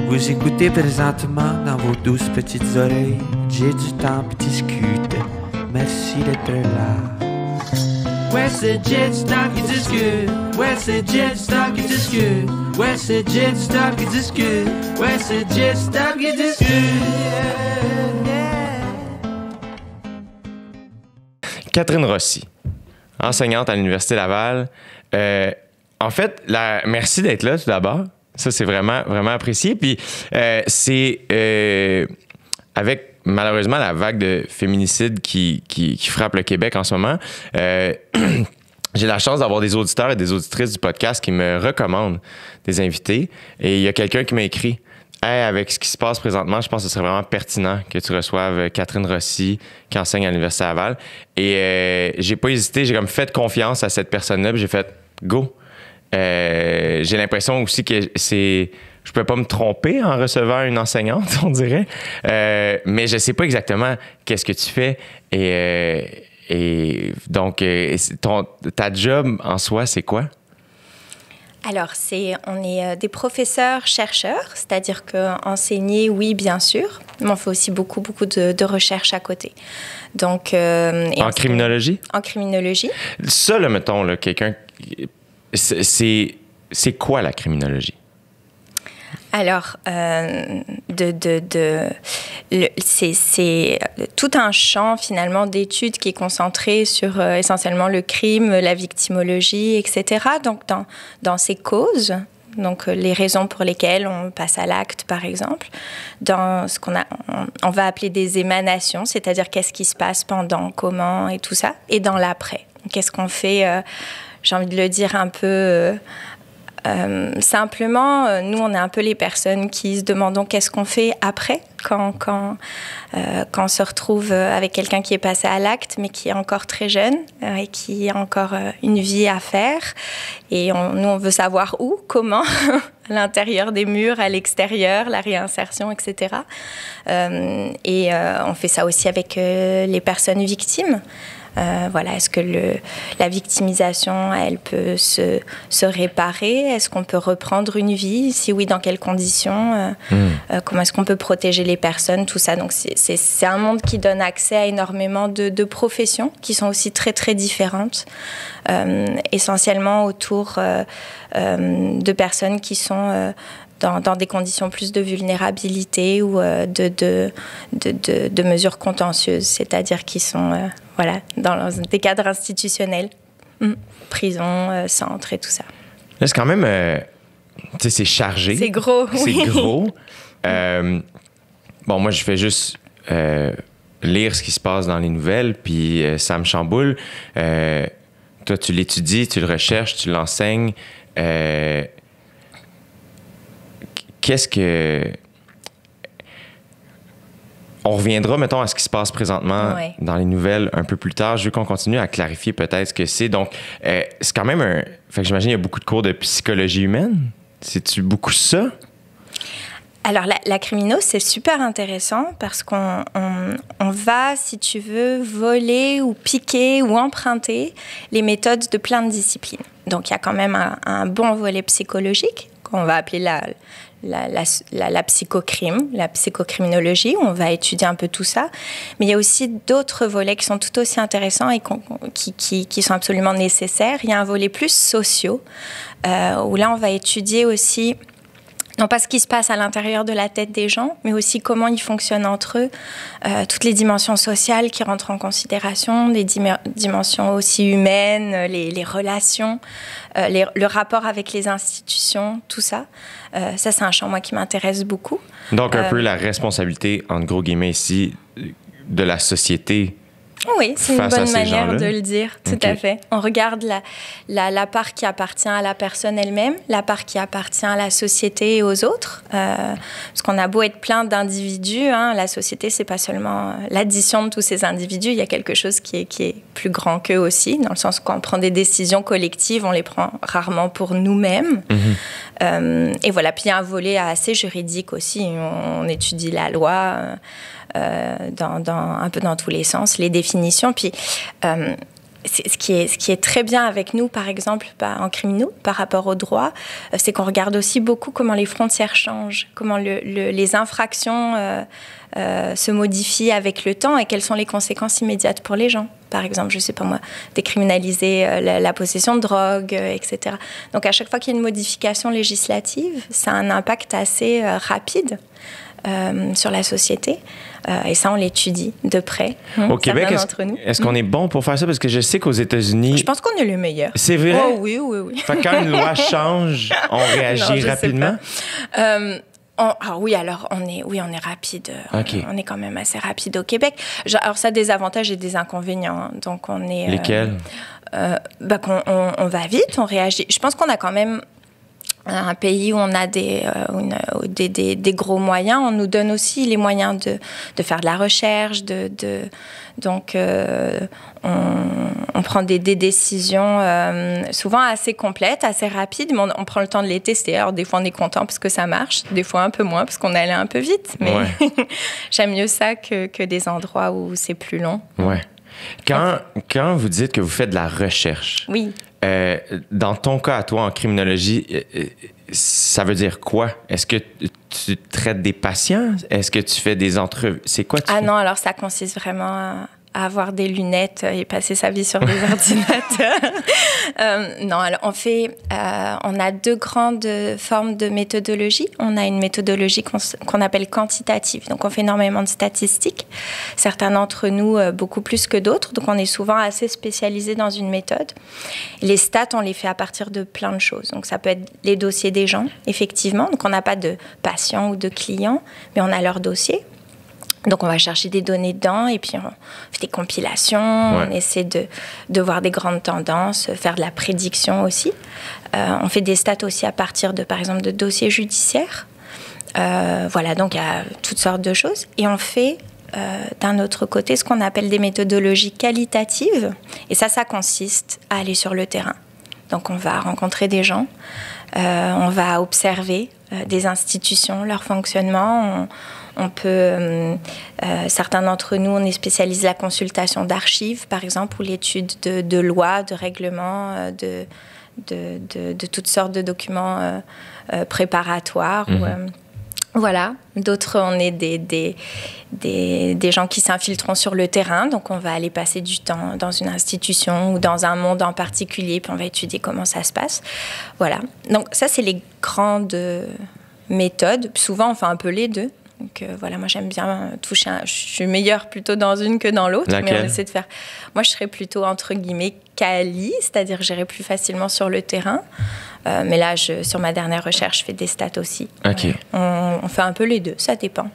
Vous écoutez présentement dans vos douces petites oreilles. J'ai du temps pour discuter. Merci d'être là. Ouais, c'est Jet Stop qui discute. Ouais, c'est Jet Stop qui discute. Ouais, c'est Jet Stop qui discute. Ouais, c'est Jet Stop qui discute. Catherine Rossi, enseignante à l'Université Laval. En fait, merci d'être là tout d'abord. Ça, c'est vraiment, vraiment apprécié. Puis, c'est avec malheureusement la vague de féminicide qui frappe le Québec en ce moment. J'ai la chance d'avoir des auditeurs et des auditrices du podcast qui me recommandent des invités. Et il y a quelqu'un qui m'a écrit hey, avec ce qui se passe présentement, je pense que ce serait vraiment pertinent que tu reçoives Catherine Rossi qui enseigne à l'Université Laval. Et j'ai pas hésité, j'ai comme fait confiance à cette personne-là. Puis j'ai fait go. J'ai l'impression aussi que je peux pas me tromper en recevant une enseignante, on dirait. Mais je sais pas exactement qu'est-ce que tu fais. Et donc, ta job en soi, c'est quoi? Alors, on est des professeurs-chercheurs, c'est-à-dire qu'enseigner, oui, bien sûr, mais on fait aussi beaucoup de recherche à côté. Donc, en criminologie? En criminologie. Ça, là, mettons, là, quelqu'un... C'est quoi la criminologie? Alors, c'est tout un champ finalement d'études qui est concentré sur essentiellement le crime, la victimologie, etc. Donc, dans ces causes, donc les raisons pour lesquelles on passe à l'acte, par exemple, dans ce on va appeler des émanations, c'est-à-dire qu'est-ce qui se passe pendant, comment et tout ça, et dans l'après. Qu'est-ce qu'on fait, j'ai envie de le dire un peu... simplement, nous, on est un peu les personnes qui se demandent qu'est-ce qu'on fait après, quand on se retrouve avec quelqu'un qui est passé à l'acte, mais qui est encore très jeune et qui a encore une vie à faire. Et nous, on veut savoir où, comment, à l'intérieur des murs, à l'extérieur, la réinsertion, etc. Et on fait ça aussi avec les personnes victimes. Voilà, est-ce que la victimisation, elle peut se réparer? Est-ce qu'on peut reprendre une vie? Si oui, dans quelles conditions? Comment est-ce qu'on peut protéger les personnes? Tout ça. Donc, c'est un monde qui donne accès à énormément de professions qui sont aussi très, très différentes. Essentiellement autour de personnes qui sont... Dans des conditions plus de vulnérabilité ou de mesures contentieuses, c'est-à-dire qui sont dans des cadres institutionnels, prison, centre et tout ça. Là, c'est quand même... tu sais, c'est chargé. C'est gros, oui. C'est gros. Bon, moi, je fais juste lire ce qui se passe dans les nouvelles, puis ça me chamboule. Toi, tu l'étudies, tu le recherches, tu l'enseignes. Qu'est-ce que... On reviendra, mettons, à ce qui se passe présentement dans les nouvelles un peu plus tard. Je veux qu'on continue à clarifier peut-être ce que c'est. Donc, c'est quand même un... Fait que j'imagine qu'il y a beaucoup de cours de psychologie humaine. C'est-tu beaucoup ça? Alors, la crimino, c'est super intéressant parce qu'on va, si tu veux, voler ou piquer ou emprunter les méthodes de plein de disciplines. Donc, il y a quand même un bon volet psychologique qu'on va appeler la psychocrime, la psychocriminologie, où on va étudier un peu tout ça. Mais il y a aussi d'autres volets qui sont tout aussi intéressants et qui sont absolument nécessaires. Il y a un volet plus socio, où là, on va étudier aussi, non pas ce qui se passe à l'intérieur de la tête des gens, mais aussi comment ils fonctionnent entre eux, toutes les dimensions sociales qui rentrent en considération, des dimensions aussi humaines, les relations, le rapport avec les institutions, tout ça. Ça, c'est un champ, moi, qui m'intéresse beaucoup. Donc, un peu la responsabilité, entre gros guillemets ici, de la société. Oui, c'est une bonne manière de le dire, tout à fait. On regarde la part qui appartient à la personne elle-même, la part qui appartient à la société et aux autres. Parce qu'on a beau être plein d'individus, la société, c'est pas seulement l'addition de tous ces individus, il y a quelque chose qui est plus grand qu'eux aussi, dans le sens qu'on prend des décisions collectives, on les prend rarement pour nous-mêmes. Et voilà, puis il y a un volet assez juridique aussi, on étudie la loi... un peu dans tous les sens, les définitions. Puis, ce qui est très bien avec nous, par exemple, en criminaux, par rapport au droit, c'est qu'on regarde aussi beaucoup comment les frontières changent, comment les infractions se modifient avec le temps et quelles sont les conséquences immédiates pour les gens. Par exemple, je ne sais pas moi, décriminaliser la possession de drogue, etc. Donc à chaque fois qu'il y a une modification législative, ça a un impact assez rapide sur la société. Et ça, on l'étudie de près. Au Québec, est-ce qu'on est bon pour faire ça? Parce que je sais qu'aux États-Unis... Je pense qu'on est le meilleur. C'est vrai? Oh, oui. Fait que quand une loi change, on réagit rapidement? Oui, alors on est rapide. Okay. On est quand même assez rapide au Québec. Alors ça a des avantages et des inconvénients. Hein. Donc on est... Lesquels? On va vite, on réagit. Je pense qu'on a quand même un pays où on a des gros moyens. On nous donne aussi les moyens de faire de la recherche, donc on prend des décisions souvent assez complètes, assez rapides, mais on prend le temps de les tester. Alors des fois on est content parce que ça marche, des fois un peu moins parce qu'on allait un peu vite, mais ouais. J'aime mieux ça que des endroits où c'est plus long. Ouais. Quand vous dites que vous faites de la recherche, oui. Dans ton cas à toi en criminologie, ça veut dire quoi? Est-ce que tu traites des patients? Est-ce que tu fais des entrevues? C'est quoi tu fais? Non, alors ça consiste vraiment à avoir des lunettes et passer sa vie sur des ordinateurs. Non, alors on a deux grandes formes de méthodologie. On a une méthodologie qu'on appelle quantitative. Donc, on fait énormément de statistiques. Certains d'entre nous, beaucoup plus que d'autres. Donc, on est souvent assez spécialisé dans une méthode. Les stats, on les fait à partir de plein de choses. Donc, ça peut être les dossiers des gens, effectivement. Donc, on n'a pas de patients ou de clients, mais on a leur dossier. Donc, on va chercher des données dedans et puis on fait des compilations, ouais. On essaie de voir des grandes tendances, faire de la prédiction aussi. On fait des stats aussi à partir par exemple, de dossiers judiciaires. Voilà, donc il y a toutes sortes de choses. Et on fait, d'un autre côté, ce qu'on appelle des méthodologies qualitatives. Et ça consiste à aller sur le terrain. Donc, on va rencontrer des gens, on va observer des institutions, leur fonctionnement. On peut, certains d'entre nous, on est spécialisé la consultation d'archives, par exemple, ou l'étude de lois, de règlements, de toutes sortes de documents préparatoires. Mm-hmm. Voilà. D'autres, on est des gens qui s'infiltreront sur le terrain. Donc, on va aller passer du temps dans une institution ou dans un monde en particulier, puis on va étudier comment ça se passe. Voilà. Donc, ça, c'est les grandes méthodes. Souvent, on fait un peu les deux. Donc voilà, moi j'aime bien toucher. Je suis meilleure plutôt dans une que dans l'autre. Laquelle? Mais on essaie de faire. Moi, je serais plutôt entre guillemets quali, c'est-à-dire j'irais plus facilement sur le terrain. Mais là, sur ma dernière recherche, je fais des stats aussi. Ok. On fait un peu les deux. Ça dépend.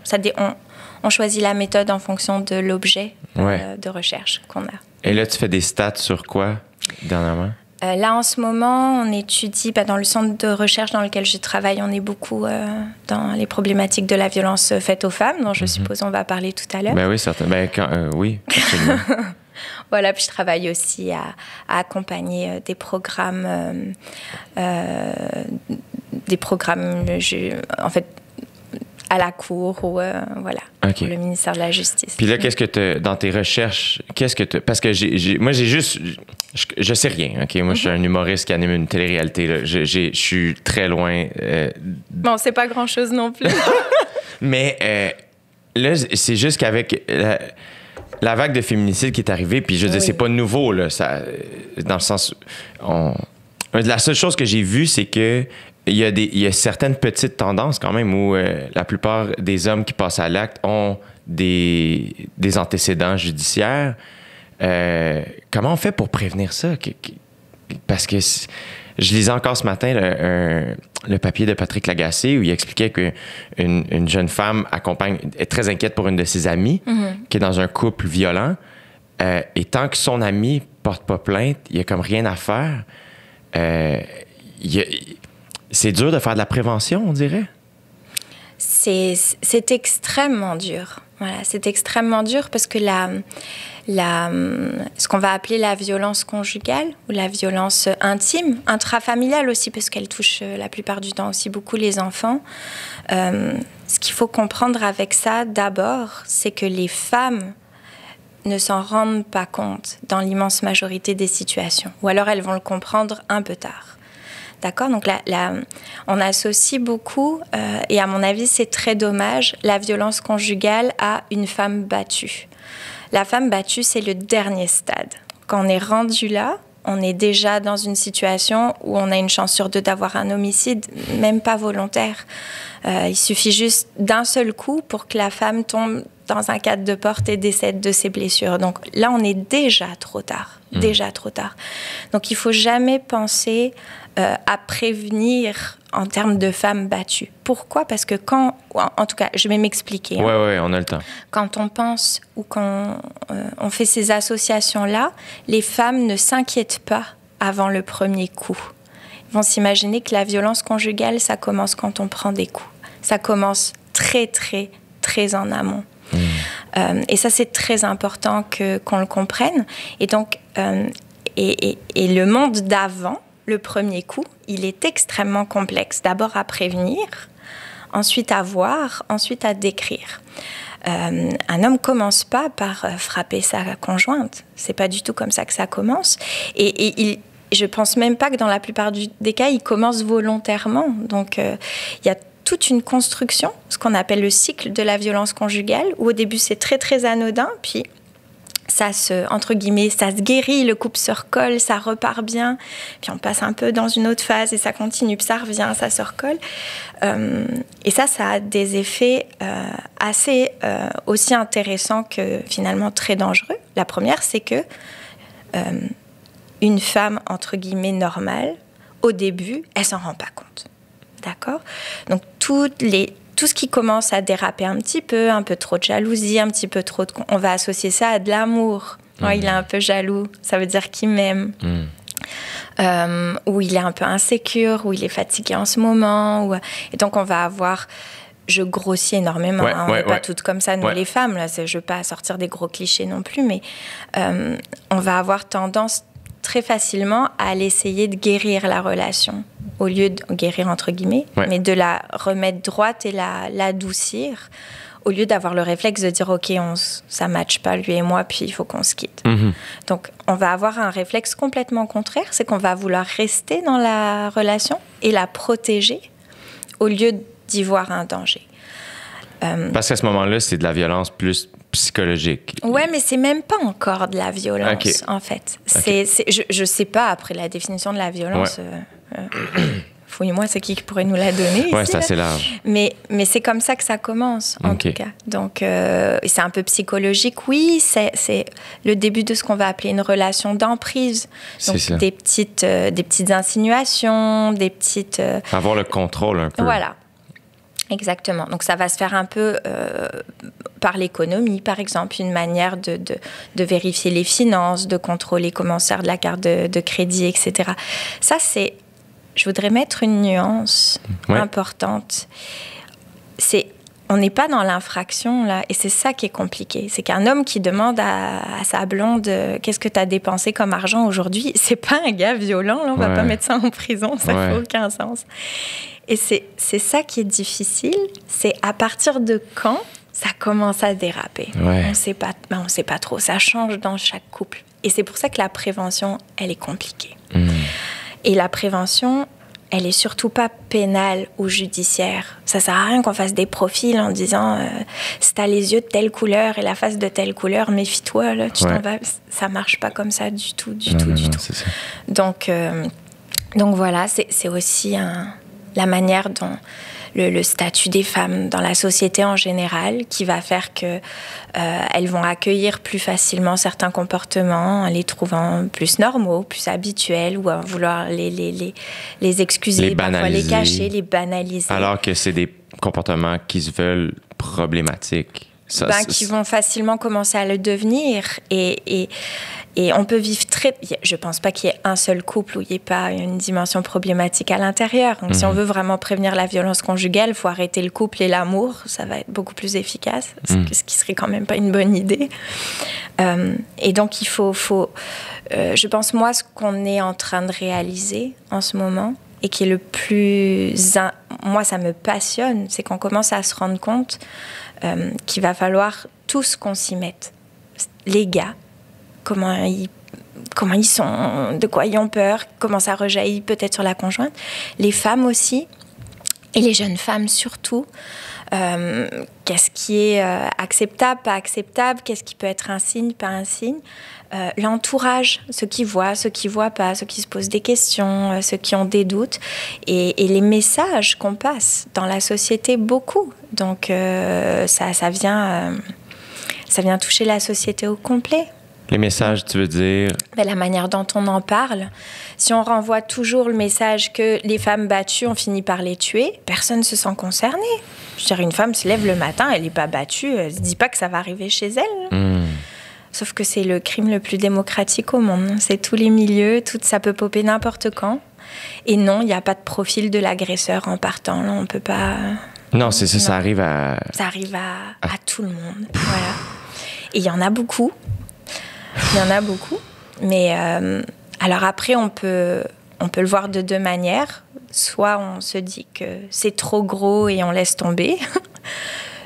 On choisit la méthode en fonction de l'objet de recherche qu'on a. Et là, tu fais des stats sur quoi dernièrement? Là, en ce moment, on étudie, dans le centre de recherche dans lequel je travaille, on est beaucoup dans les problématiques de la violence faite aux femmes, dont je suppose on va parler tout à l'heure. Ben oui, certainement. Oui, absolument. Voilà, puis je travaille aussi à accompagner des programmes, en fait, à la cour ou voilà, okay. Pour le ministère de la Justice. Puis là, dans tes recherches, parce que moi, j'ai juste... Je sais rien, OK? Moi, je suis un humoriste qui anime une télé-réalité. Là. Je suis très loin... Bon, c'est pas grand-chose non plus. Mais là, c'est juste qu'avec la vague de féminicide qui est arrivée, puis je veux dire, c'est pas nouveau, là, ça, dans le sens... La seule chose que j'ai vue, c'est que il y a certaines petites tendances quand même où la plupart des hommes qui passent à l'acte ont des antécédents judiciaires. Comment on fait pour prévenir ça? Parce que je lisais encore ce matin le papier de Patrick Lagacé où il expliquait qu'une jeune femme est très inquiète pour une de ses amies qui est dans un couple violent. Et tant que son amie porte pas plainte, il y a comme rien à faire. C'est dur de faire de la prévention, on dirait? C'est extrêmement dur. Voilà, c'est extrêmement dur parce que ce qu'on va appeler la violence conjugale ou la violence intime, intrafamiliale aussi, parce qu'elle touche la plupart du temps aussi beaucoup les enfants. Ce qu'il faut comprendre avec ça, d'abord, c'est que les femmes ne s'en rendent pas compte dans l'immense majorité des situations. Ou alors elles vont le comprendre un peu tard. D'accord ? Donc on associe beaucoup, et à mon avis c'est très dommage, la violence conjugale à une femme battue. La femme battue, c'est le dernier stade. Quand on est rendu là, on est déjà dans une situation où on a une chance sur 2 d'avoir un homicide, même pas volontaire. Il suffit juste d'un seul coup pour que la femme tombe dans un cadre de porte et décède de ses blessures. Donc là, on est déjà trop tard. Déjà trop tard. Donc il ne faut jamais penser à prévenir en termes de femmes battues. Pourquoi ? Parce que en tout cas, je vais m'expliquer. Oui, on a le temps. Quand on pense ou quand on fait ces associations-là, les femmes ne s'inquiètent pas avant le premier coup. Ils vont s'imaginer que la violence conjugale, ça commence quand on prend des coups. Ça commence très, très, très en amont. Et ça, c'est très important qu'on le comprenne. Et donc, et le monde d'avant, le premier coup, il est extrêmement complexe. D'abord à prévenir, ensuite à voir, ensuite à décrire. Un homme commence pas par frapper sa conjointe. C'est pas du tout comme ça que ça commence. Et je pense même pas que dans la plupart des cas, il commence volontairement. Donc, il y a toute une construction, ce qu'on appelle le cycle de la violence conjugale, où au début c'est très très anodin, puis ça entre guillemets, ça se guérit, le couple se recolle, ça repart bien, puis on passe un peu dans une autre phase et ça continue, puis ça revient, ça se recolle. Et ça a des effets assez aussi intéressants que finalement très dangereux. La première, c'est que une femme, entre guillemets, normale, au début, elle s'en rend pas compte. D'accord ? Donc, tout ce qui commence à déraper un peu trop de jalousie, un petit peu trop de... On va associer ça à de l'amour. Ouais, il est un peu jaloux, ça veut dire qu'il m'aime. Ou il est un peu insécure, ou il est fatigué en ce moment. Et donc, on va avoir... Je grossis énormément, on n'est pas toutes comme ça, nous les femmes. Là, je ne veux pas sortir des gros clichés non plus, mais on va avoir tendance très facilement à essayer de guérir la relation, au lieu de guérir entre guillemets, mais de la remettre droite et l'adoucir, au lieu d'avoir le réflexe de dire ok, ça ne matche pas lui et moi, puis il faut qu'on se quitte. Donc on va avoir un réflexe complètement contraire, c'est qu'on va vouloir rester dans la relation et la protéger au lieu d'y voir un danger. Parce qu'à ce moment-là, c'est de la violence plus psychologique. Ouais, mais c'est même pas encore de la violence, en fait. Je sais pas, après la définition de la violence, fouille-moi, c'est qui pourrait nous la donner ici, c'est assez large. Mais c'est comme ça que ça commence, en tout cas. Donc, c'est un peu psychologique, oui, c'est le début de ce qu'on va appeler une relation d'emprise. Donc, des petites insinuations, des petites... Avoir le contrôle un peu. Voilà. Exactement. Donc, ça va se faire un peu par l'économie, par exemple, une manière de vérifier les finances, de contrôler comment sert de la carte de crédit, etc. Ça, c'est... Je voudrais mettre une nuance importante. On n'est pas dans l'infraction, là, et c'est ça qui est compliqué. C'est qu'un homme qui demande à sa blonde « Qu'est-ce que tu as dépensé comme argent aujourd'hui ?» C'est pas un gars violent, là, on va pas mettre ça en prison, ça fait aucun sens. Et c'est ça qui est difficile, c'est à partir de quand ça commence à déraper. On sait pas trop, ça change dans chaque couple. Et c'est pour ça que la prévention, elle est compliquée. Et la prévention, elle est surtout pas pénale ou judiciaire. Ça sert à rien qu'on fasse des profils en disant si t'as les yeux de telle couleur et la face de telle couleur, méfie-toi, là, tu t'en vas. Ça marche pas comme ça du tout. C'est ça. Donc voilà, c'est aussi la manière dont le statut des femmes dans la société en général qui va faire que elles vont accueillir plus facilement certains comportements en les trouvant plus normaux, plus habituels, ou à vouloir les excuser, parfois les cacher, les banaliser. Alors que c'est des comportements qui se veulent problématiques. Qui vont facilement commencer à le devenir. Et on peut vivre je pense pas qu'il y ait un seul couple où il n'y ait pas une dimension problématique à l'intérieur. Donc, si on veut vraiment prévenir la violence conjugale, il faut arrêter le couple et l'amour. Ça va être beaucoup plus efficace, ce qui serait quand même pas une bonne idée. Et donc, il faut je pense, moi, ce qu'on est en train de réaliser en ce moment, et qui est le plus... Moi, ça me passionne, c'est qu'on commence à se rendre compte qu'il va falloir tous qu'on s'y mette. les gars, comment ils sont, de quoi ils ont peur, comment ça rejaillit peut-être sur la conjointe. Les femmes aussi, et les jeunes femmes surtout. Qu'est-ce qui est acceptable, pas acceptable, qu'est-ce qui peut être un signe, pas un signe. L'entourage, ceux qui voient pas, ceux qui se posent des questions, ceux qui ont des doutes, et les messages qu'on passe dans la société, beaucoup. Donc ça vient toucher la société au complet. Les messages, tu veux dire? La manière dont on en parle. Si on renvoie toujours le message que les femmes battues, on finit par les tuer, personne ne se sent concerné. Je veux dire, une femme se lève le matin, elle n'est pas battue, elle ne se dit pas que ça va arriver chez elle. Sauf que c'est le crime le plus démocratique au monde. C'est tous les milieux, ça peut popper n'importe quand. Et non, il n'y a pas de profil de l'agresseur en partant. Là, on ne peut pas... Non, c'est ça, non. Ça arrive à... Ça arrive à tout le monde. Voilà. Et il y en a beaucoup. Il y en a beaucoup, mais alors après, on peut le voir de deux manières. Soit on se dit que c'est trop gros et on laisse tomber,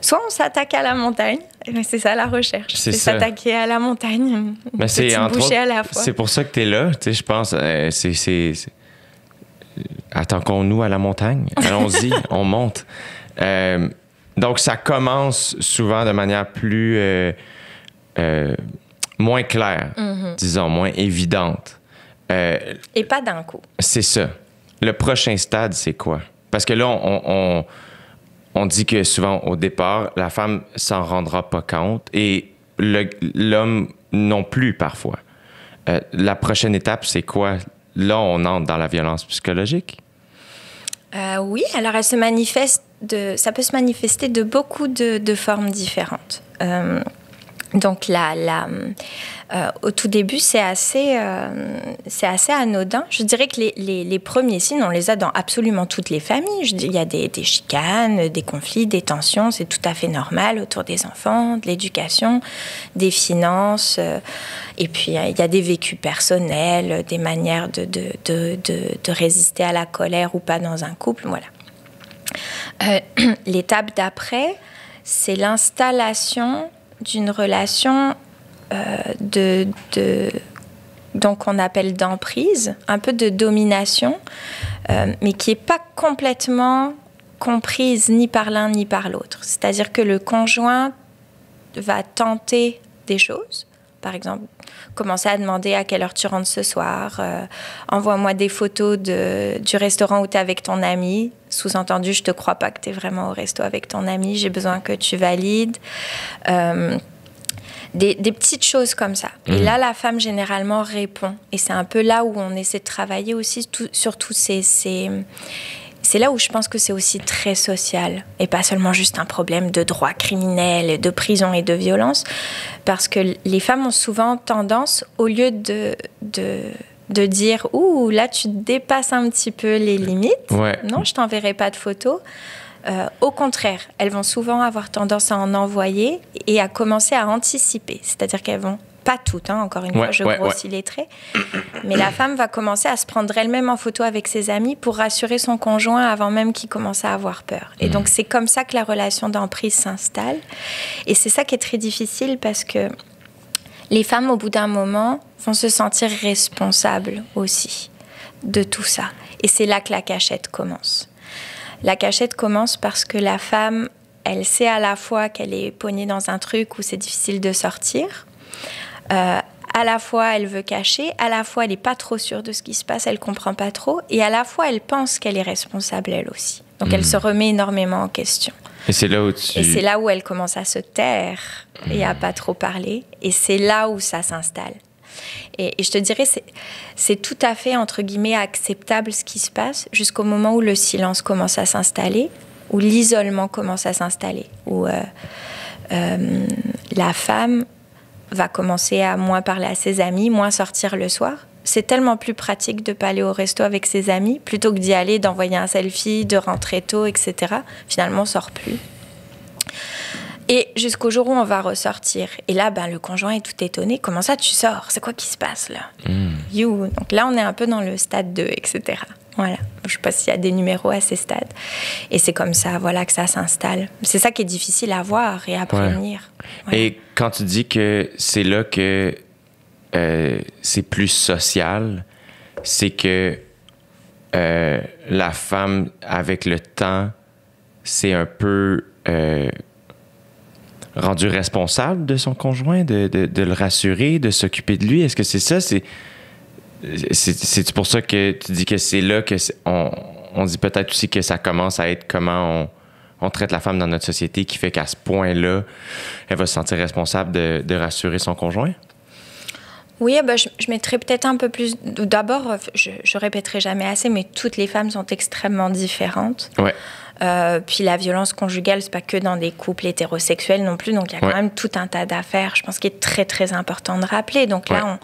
soit on s'attaque à la montagne. C'est ça la recherche, c'est s'attaquer à la montagne, mais c'est entre autres, à la fois. C'est pour ça que tu es là, tu sais, je pense. Attaquons-nous à la montagne, allons-y, on monte. Donc ça commence souvent de manière plus... moins claire, disons, moins évidente. Et pas d'un coup. C'est ça. Le prochain stade, c'est quoi? Parce que là, on dit que souvent, au départ, la femme s'en rendra pas compte et l'homme non plus, parfois. La prochaine étape, c'est quoi? Là, on entre dans la violence psychologique? Oui, alors elle se manifeste ça peut se manifester de beaucoup de formes différentes. Donc au tout début, c'est assez anodin. Je dirais que les premiers signes, on les a dans absolument toutes les familles. Il y a des chicanes, des conflits, des tensions. C'est tout à fait normal autour des enfants, de l'éducation, des finances. Et puis, il y a des vécus personnels, des manières de résister à la colère ou pas dans un couple. Voilà. L'étape d'après, c'est l'installation d'une relation donc on appelle d'emprise, un peu de domination, mais qui n'est pas complètement comprise ni par l'un ni par l'autre. C'est-à-dire que le conjoint va tenter des choses, par exemple, commencer à demander à quelle heure tu rentres ce soir, envoie-moi des photos du restaurant où tu es avec ton ami, sous-entendu, je ne te crois pas que tu es vraiment au resto avec ton ami, j'ai besoin que tu valides. Des petites choses comme ça. Et là, la femme, généralement, répond. Et c'est un peu là où on essaie de travailler aussi, surtout c'est là où je pense que c'est aussi très social et pas seulement juste un problème de droit criminel, de prison et de violence, parce que les femmes ont souvent tendance, au lieu de dire « Ouh, là, tu dépasses un petit peu les limites. Ouais. Non, je t'enverrai pas de photos », au contraire, elles vont souvent avoir tendance à en envoyer et à commencer à anticiper. C'est-à-dire qu'elles vont, pas toutes, encore une fois, je grossis les traits, mais la femme va commencer à se prendre elle-même en photo avec ses amis pour rassurer son conjoint avant même qu'il commence à avoir peur. Et donc, c'est comme ça que la relation d'emprise s'installe. Et c'est ça qui est très difficile parce que les femmes, au bout d'un moment, vont se sentir responsables aussi de tout ça. Et c'est là que la cachette commence. La cachette commence parce que la femme, elle sait à la fois qu'elle est poignée dans un truc où c'est difficile de sortir. À la fois, elle veut cacher. À la fois, elle n'est pas trop sûre de ce qui se passe. Elle ne comprend pas trop. Et à la fois, elle pense qu'elle est responsable, elle aussi. Donc, elle se remet énormément en question. Et c'est là où elle commence à se taire et à pas trop parler. Et c'est là où ça s'installe. Et je te dirais, c'est tout à fait, entre guillemets, acceptable ce qui se passe jusqu'au moment où le silence commence à s'installer, où l'isolement commence à s'installer, où la femme va commencer à moins parler à ses amis, moins sortir le soir. C'est tellement plus pratique de ne pas aller au resto avec ses amis, plutôt que d'y aller, d'envoyer un selfie, de rentrer tôt, etc. Finalement, on ne sort plus. Et jusqu'au jour où on va ressortir. Et là, le conjoint est tout étonné. Comment ça, tu sors? C'est quoi qui se passe, là? Donc là, on est un peu dans le stade 2, etc. Voilà. je sais pas s'il y a des numéros à ces stades. Et c'est comme ça, voilà, que ça s'installe. C'est ça qui est difficile à voir et à prévenir. Ouais. Et quand tu dis que c'est là que c'est plus social, c'est que la femme, avec le temps, c'est un peu rendue responsable de son conjoint, de le rassurer, de s'occuper de lui. Est-ce que c'est ça? C'est pour ça que tu dis que c'est là que on dit peut-être aussi que ça commence à être comment on traite la femme dans notre société qui fait qu'à ce point-là, elle va se sentir responsable de rassurer son conjoint? Oui, je mettrais peut-être un peu plus... D'abord, je répéterai jamais assez, mais toutes les femmes sont extrêmement différentes. Ouais. Puis la violence conjugale, c'est pas que dans des couples hétérosexuels non plus, donc il y a quand même tout un tas d'affaires, je pense, qui est très, très important de rappeler. Donc là,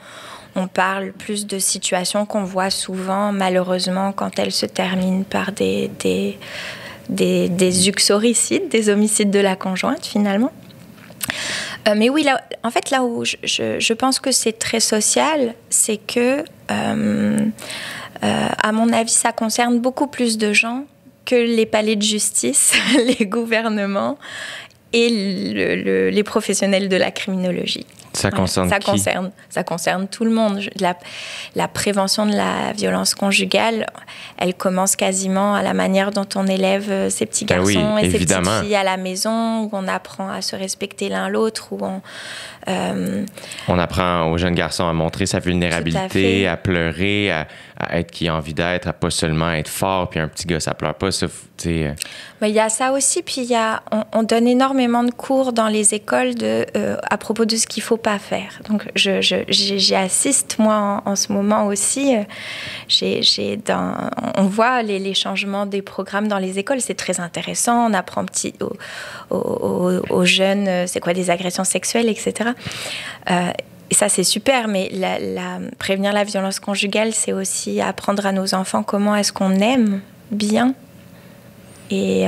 on parle plus de situations qu'on voit souvent, malheureusement, quand elles se terminent par des uxoricides, des homicides de la conjointe, finalement. Mais oui, là, en fait, là où je pense que c'est très social, c'est que, à mon avis, ça concerne beaucoup plus de gens que les palais de justice, les gouvernements et les professionnels de la criminologie. Ça concerne qui? Ça concerne tout le monde. La prévention de la violence conjugale, elle commence quasiment à la manière dont on élève ses petits garçons et ses petites filles à la maison, où on apprend à se respecter l'un l'autre, où on apprend aux jeunes garçons à montrer sa vulnérabilité, à pleurer, à être qui a envie d'être, à pas seulement être fort, puis un petit gars, ça pleure pas. Mais il y a ça aussi, puis on donne énormément de cours dans les écoles à propos de ce qu'il faut pas faire. Donc j'y assiste moi en ce moment aussi. On voit les changements des programmes dans les écoles, c'est très intéressant. On apprend aux jeunes, c'est quoi des agressions sexuelles, etc. Et ça, c'est super, mais prévenir la violence conjugale, c'est aussi apprendre à nos enfants comment est-ce qu'on aime bien. Et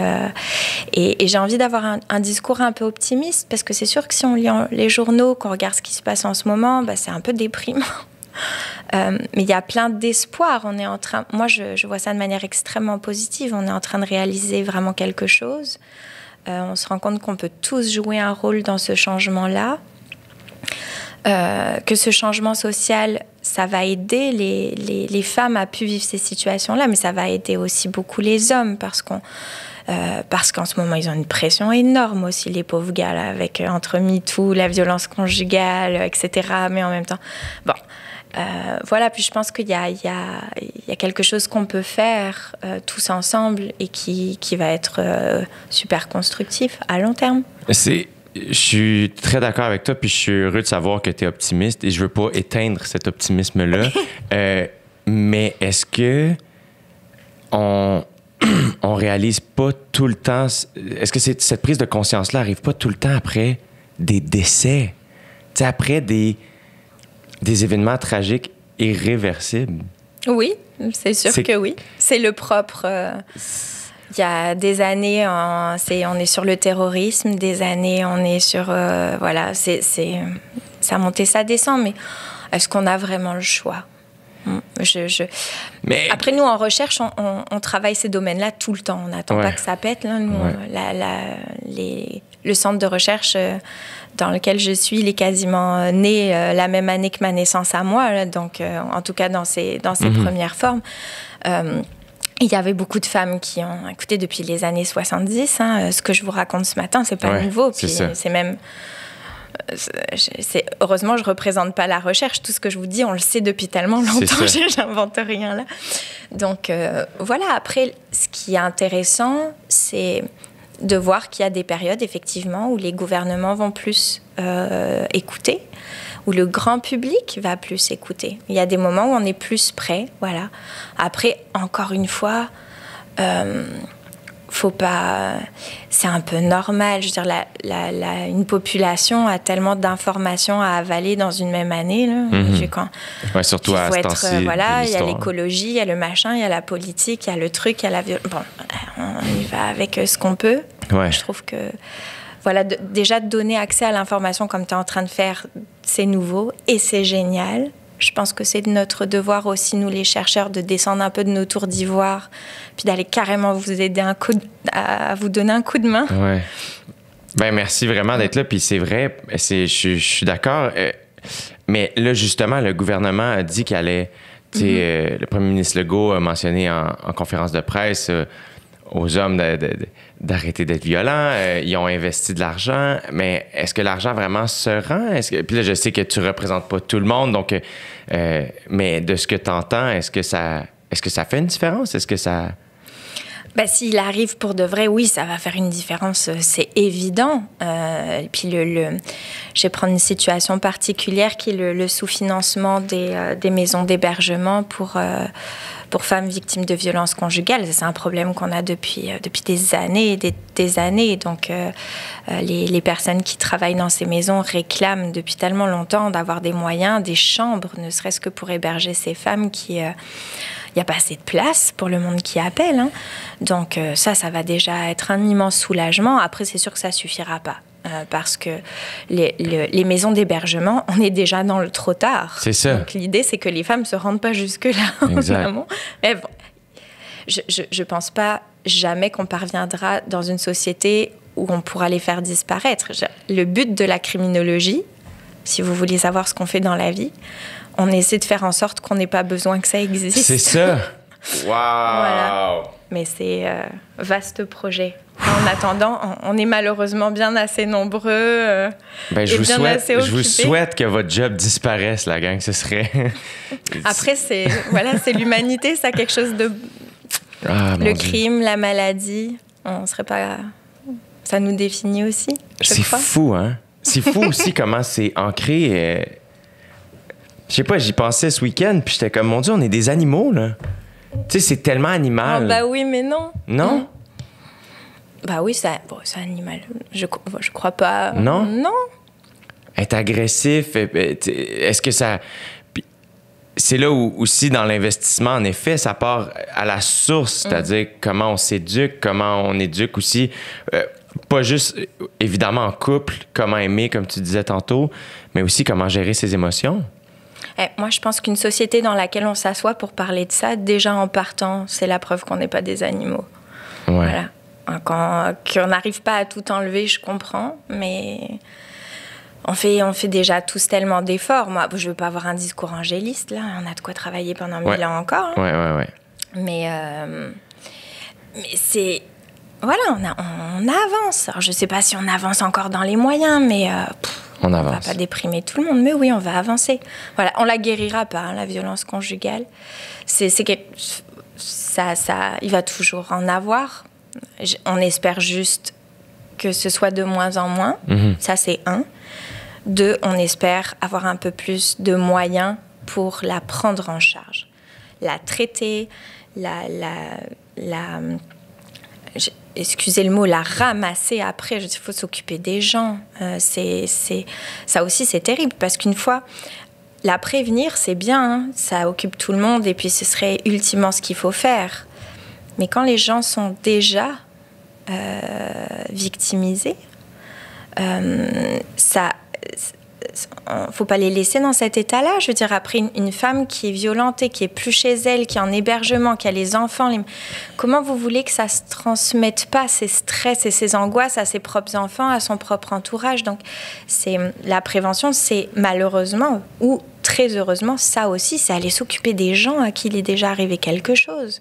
j'ai envie d'avoir un discours un peu optimiste, parce que c'est sûr que si on lit les journaux, qu'on regarde ce qui se passe en ce moment, c'est un peu déprimant. Mais il y a plein d'espoir. Moi, je vois ça de manière extrêmement positive. On est en train de réaliser vraiment quelque chose. On se rend compte qu'on peut tous jouer un rôle dans ce changement-là. Que ce changement social, ça va aider les femmes à pu vivre ces situations-là, mais ça va aider aussi beaucoup les hommes, parce qu'en ce moment, ils ont une pression énorme aussi, les pauvres gars, là, avec entre MeToo, la violence conjugale, etc. Mais en même temps... Bon, voilà, puis je pense qu'il y a quelque chose qu'on peut faire tous ensemble et qui va être super constructif à long terme. Je suis très d'accord avec toi, puis je suis heureux de savoir que tu es optimiste et je veux pas éteindre cet optimisme-là. Mais est-ce que on réalise pas tout le temps... Est-ce que cette prise de conscience-là arrive pas tout le temps après des décès? T'sais, après des événements tragiques irréversibles? Oui, c'est sûr que oui. C'est le propre... Il y a des années, on est sur le terrorisme, des années, on est sur... voilà, ça monte et ça descend, mais est-ce qu'on a vraiment le choix? Mais... Après, nous, en recherche, on travaille ces domaines-là tout le temps. On n'attend pas que ça pète. Là. Nous, le centre de recherche dans lequel je suis, il est quasiment né la même année que ma naissance à moi. Là, donc, en tout cas, dans ses premières formes. Il y avait beaucoup de femmes qui ont écouté depuis les années 70. Ce que je vous raconte ce matin, c'est pas nouveau. Puis c'est même... heureusement, je représente pas la recherche. Tout ce que je vous dis, on le sait depuis tellement longtemps. J'invente rien là. Donc voilà. Après, ce qui est intéressant, c'est de voir qu'il y a des périodes effectivement où les gouvernements vont plus écouter, où le grand public va plus écouter. Il y a des moments où on est plus prêt, voilà. Après, encore une fois, faut pas... C'est un peu normal. Je veux dire, une population a tellement d'informations à avaler dans une même année. Là. Surtout à ce temps-ci. Voilà, il y a l'écologie, il y a le machin, il y a la politique, il y a le truc, il y a la violence. Bon, on y va avec ce qu'on peut. Ouais. Je trouve que... Voilà, déjà de donner accès à l'information comme tu es en train de faire, c'est nouveau et c'est génial. Je pense que c'est de notre devoir aussi, nous les chercheurs, de descendre un peu de nos tours d'ivoire, puis d'aller carrément vous aider à vous donner un coup de main. Ouais. Ben merci vraiment d'être là. Puis c'est vrai, je suis d'accord. Mais là, justement, le gouvernement a dit qu'il allait... le premier ministre Legault a mentionné en conférence de presse aux hommes d'arrêter d'être violents. Ils ont investi de l'argent. Mais est-ce que l'argent vraiment se rend? Puis là, je sais que tu ne représentes pas tout le monde. Donc, mais de ce que tu entends, est-ce que ça fait une différence? Est-ce que ça... Ben, s'il arrive pour de vrai, oui, ça va faire une différence, c'est évident. Et puis, je vais prendre une situation particulière qui est le sous-financement des maisons d'hébergement pour femmes victimes de violences conjugales. C'est un problème qu'on a depuis des années et des années. Donc, les personnes qui travaillent dans ces maisons réclament depuis tellement longtemps d'avoir des moyens, des chambres, ne serait-ce que pour héberger ces femmes qui... il n'y a pas assez de place pour le monde qui appelle. Hein. Donc ça va déjà être un immense soulagement. Après, c'est sûr que ça ne suffira pas. Parce que les maisons d'hébergement, on est déjà dans le trop tard. C'est ça. Donc l'idée, c'est que les femmes ne se rendent pas jusque-là. Exactement. Mais bon, je ne pense pas jamais qu'on parviendra dans une société où on pourra les faire disparaître. Le but de la criminologie, si vous voulez savoir ce qu'on fait dans la vie, on essaie de faire en sorte qu'on n'ait pas besoin que ça existe. C'est ça! Wow! Voilà. Mais c'est vaste projet. En attendant, on est malheureusement bien assez nombreux je vous souhaite que votre job disparaisse, la gang. Ce serait... Après, c'est l'humanité, ça a quelque chose de... le crime, la maladie, on serait pas... Ça nous définit aussi, je crois. C'est fou, hein? C'est fou aussi comment c'est ancré... Je sais pas, j'y pensais ce week-end, puis j'étais comme, mon Dieu, on est des animaux, là. Tu sais, c'est tellement animal. Oh, bah oui, mais non. Non? Bah oui, c'est animal. Je crois pas. Non? Non. Être agressif, est-ce que ça... C'est là où, aussi, dans l'investissement, en effet, ça part à la source, c'est-à-dire comment on s'éduque, comment on éduque aussi... pas juste, évidemment, en couple, comment aimer, comme tu disais tantôt, mais aussi comment gérer ses émotions. Moi, je pense qu'une société dans laquelle on s'assoit pour parler de ça, déjà en partant, c'est la preuve qu'on n'est pas des animaux. Ouais. Voilà. Qu'on n'arrive pas à tout enlever, je comprends, mais on fait déjà tous tellement d'efforts. Moi, je ne veux pas avoir un discours angéliste, là. On a de quoi travailler pendant 1000 ans encore. Hein. Ouais. Mais c'est... Voilà, on avance. Alors, je ne sais pas si on avance encore dans les moyens, mais... on avance. On ne va pas déprimer tout le monde, mais oui, on va avancer. Voilà, on ne la guérira pas, hein, la violence conjugale. Il va toujours en avoir. On espère juste que ce soit de moins en moins. Ça, c'est 1. 2, on espère avoir un peu plus de moyens pour la prendre en charge. La traiter, excusez le mot, la ramasser après. Il faut s'occuper des gens. Ça aussi, c'est terrible parce qu'une fois, la prévenir, c'est bien. Hein, ça occupe tout le monde et puis ce serait ultimement ce qu'il faut faire. Mais quand les gens sont déjà victimisés, faut pas les laisser dans cet état-là. Je veux dire, après une femme qui est violentée, qui est plus chez elle, qui est en hébergement, qui a les enfants, comment vous voulez que ça se transmette pas, ses stress et ses angoisses à ses propres enfants, à son propre entourage? Donc, la prévention, c'est malheureusement ou très heureusement, ça aussi, c'est aller s'occuper des gens à qui il est déjà arrivé quelque chose.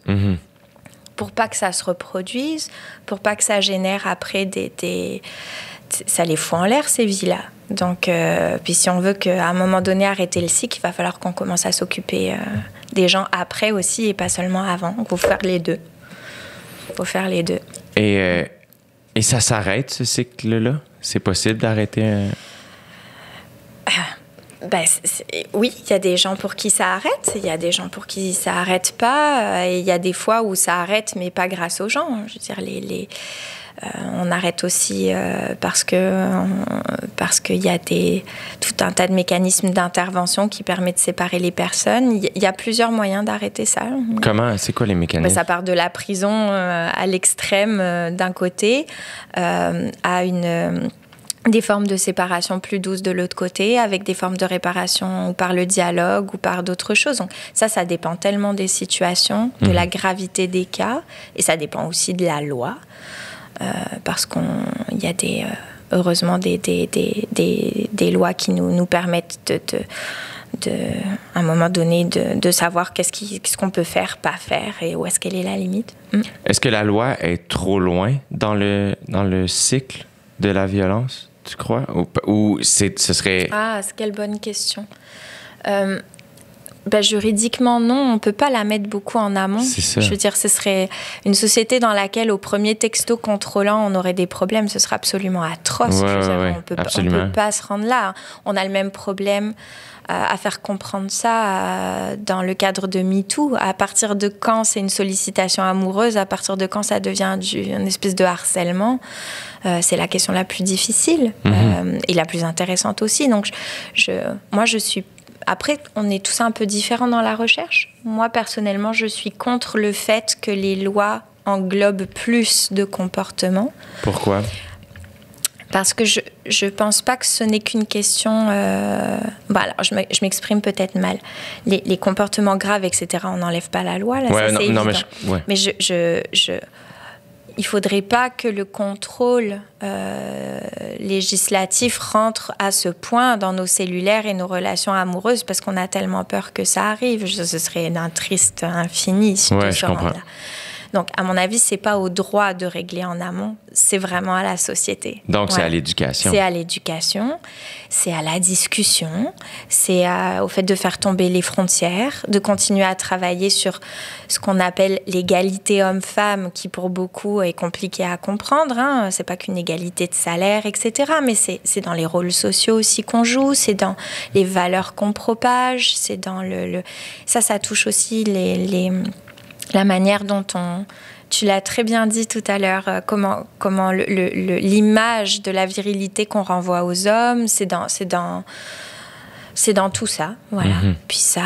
Pour pas que ça se reproduise, pour pas que ça génère après ça les fout en l'air, ces vies-là. Donc, puis si on veut qu'à un moment donné arrêter le cycle, il va falloir qu'on commence à s'occuper des gens après aussi et pas seulement avant. Donc, il faut faire les deux. Et ça s'arrête, ce cycle-là? C'est possible d'arrêter? Oui, il y a des gens pour qui ça arrête, il y a des gens pour qui ça arrête pas, et il y a des fois où ça arrête, mais pas grâce aux gens. Je veux dire, on arrête aussi parce qu'il y a tout un tas de mécanismes d'intervention qui permettent de séparer les personnes. Il y a plusieurs moyens d'arrêter ça. Comment? C'est quoi les mécanismes? Ça part de la prison à l'extrême d'un côté, à des formes de séparation plus douces de l'autre côté, avec des formes de réparation ou par le dialogue ou par d'autres choses. Donc ça dépend tellement des situations, de la gravité des cas, et ça dépend aussi de la loi, parce qu'il y a heureusement des lois qui nous permettent à un moment donné de savoir qu'est-ce qu'on peut faire, pas faire, et où est-ce qu'elle est la limite. Est-ce que la loi est trop loin dans le cycle de la violence, tu crois? Ou ce serait... Ah, quelle bonne question. Juridiquement, non, on ne peut pas la mettre beaucoup en amont. C'est ça. Je veux dire, ce serait une société dans laquelle, au premier texto contrôlant, on aurait des problèmes. Ce serait absolument atroce. Ouais, on ne peut pas se rendre là. On a le même problème à faire comprendre ça dans le cadre de MeToo. À partir de quand c'est une sollicitation amoureuse, à partir de quand ça devient une espèce de harcèlement, c'est la question la plus difficile et la plus intéressante aussi. Donc, moi, je suis... Après, on est tous un peu différents dans la recherche. Moi, personnellement, je suis contre le fait que les lois englobent plus de comportements. Pourquoi? Parce que je pense pas que ce n'est qu'une question... alors, je m'exprime peut-être mal. Les comportements graves, etc., on n'enlève pas la loi, là, ça, c'est évident. Mais il faudrait pas que le contrôle législatif rentre à ce point dans nos cellulaires et nos relations amoureuses, parce qu'on a tellement peur que ça arrive. Ce serait d'un triste infini si on se rend là. Donc, à mon avis, c'est pas au droit de régler en amont, c'est vraiment à la société. Donc, c'est à l'éducation. C'est à l'éducation, c'est à la discussion, c'est au fait de faire tomber les frontières, de continuer à travailler sur ce qu'on appelle l'égalité homme-femme, qui pour beaucoup est compliqué à comprendre. C'est pas qu'une égalité de salaire, etc. Mais c'est dans les rôles sociaux aussi qu'on joue, c'est dans les valeurs qu'on propage, c'est dans ça touche aussi la manière dont tu l'as très bien dit tout à l'heure, comment l'image de la virilité qu'on renvoie aux hommes, c'est dans tout ça, voilà. Puis ça,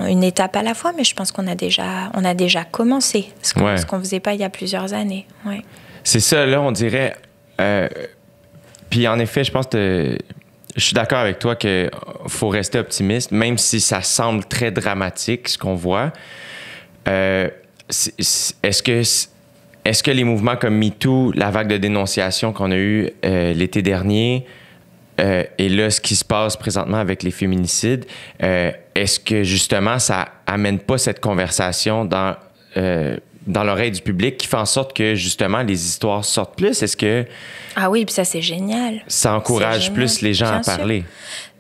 une étape à la fois, mais je pense qu'on a déjà commencé, ce qu'on faisait pas il y a plusieurs années. Ouais. C'est ça, là, on dirait... puis en effet, je pense que... Je suis d'accord avec toi qu'il faut rester optimiste, même si ça semble très dramatique, ce qu'on voit. Est-ce que les mouvements comme MeToo, la vague de dénonciation qu'on a eue l'été dernier, et là, ce qui se passe présentement avec les féminicides, est-ce que justement, ça amène pas cette conversation dans l'oreille du public qui fait en sorte que justement les histoires sortent plus? Est-ce que... Ah oui, puis ça, c'est génial. Ça encourage plus les gens à parler.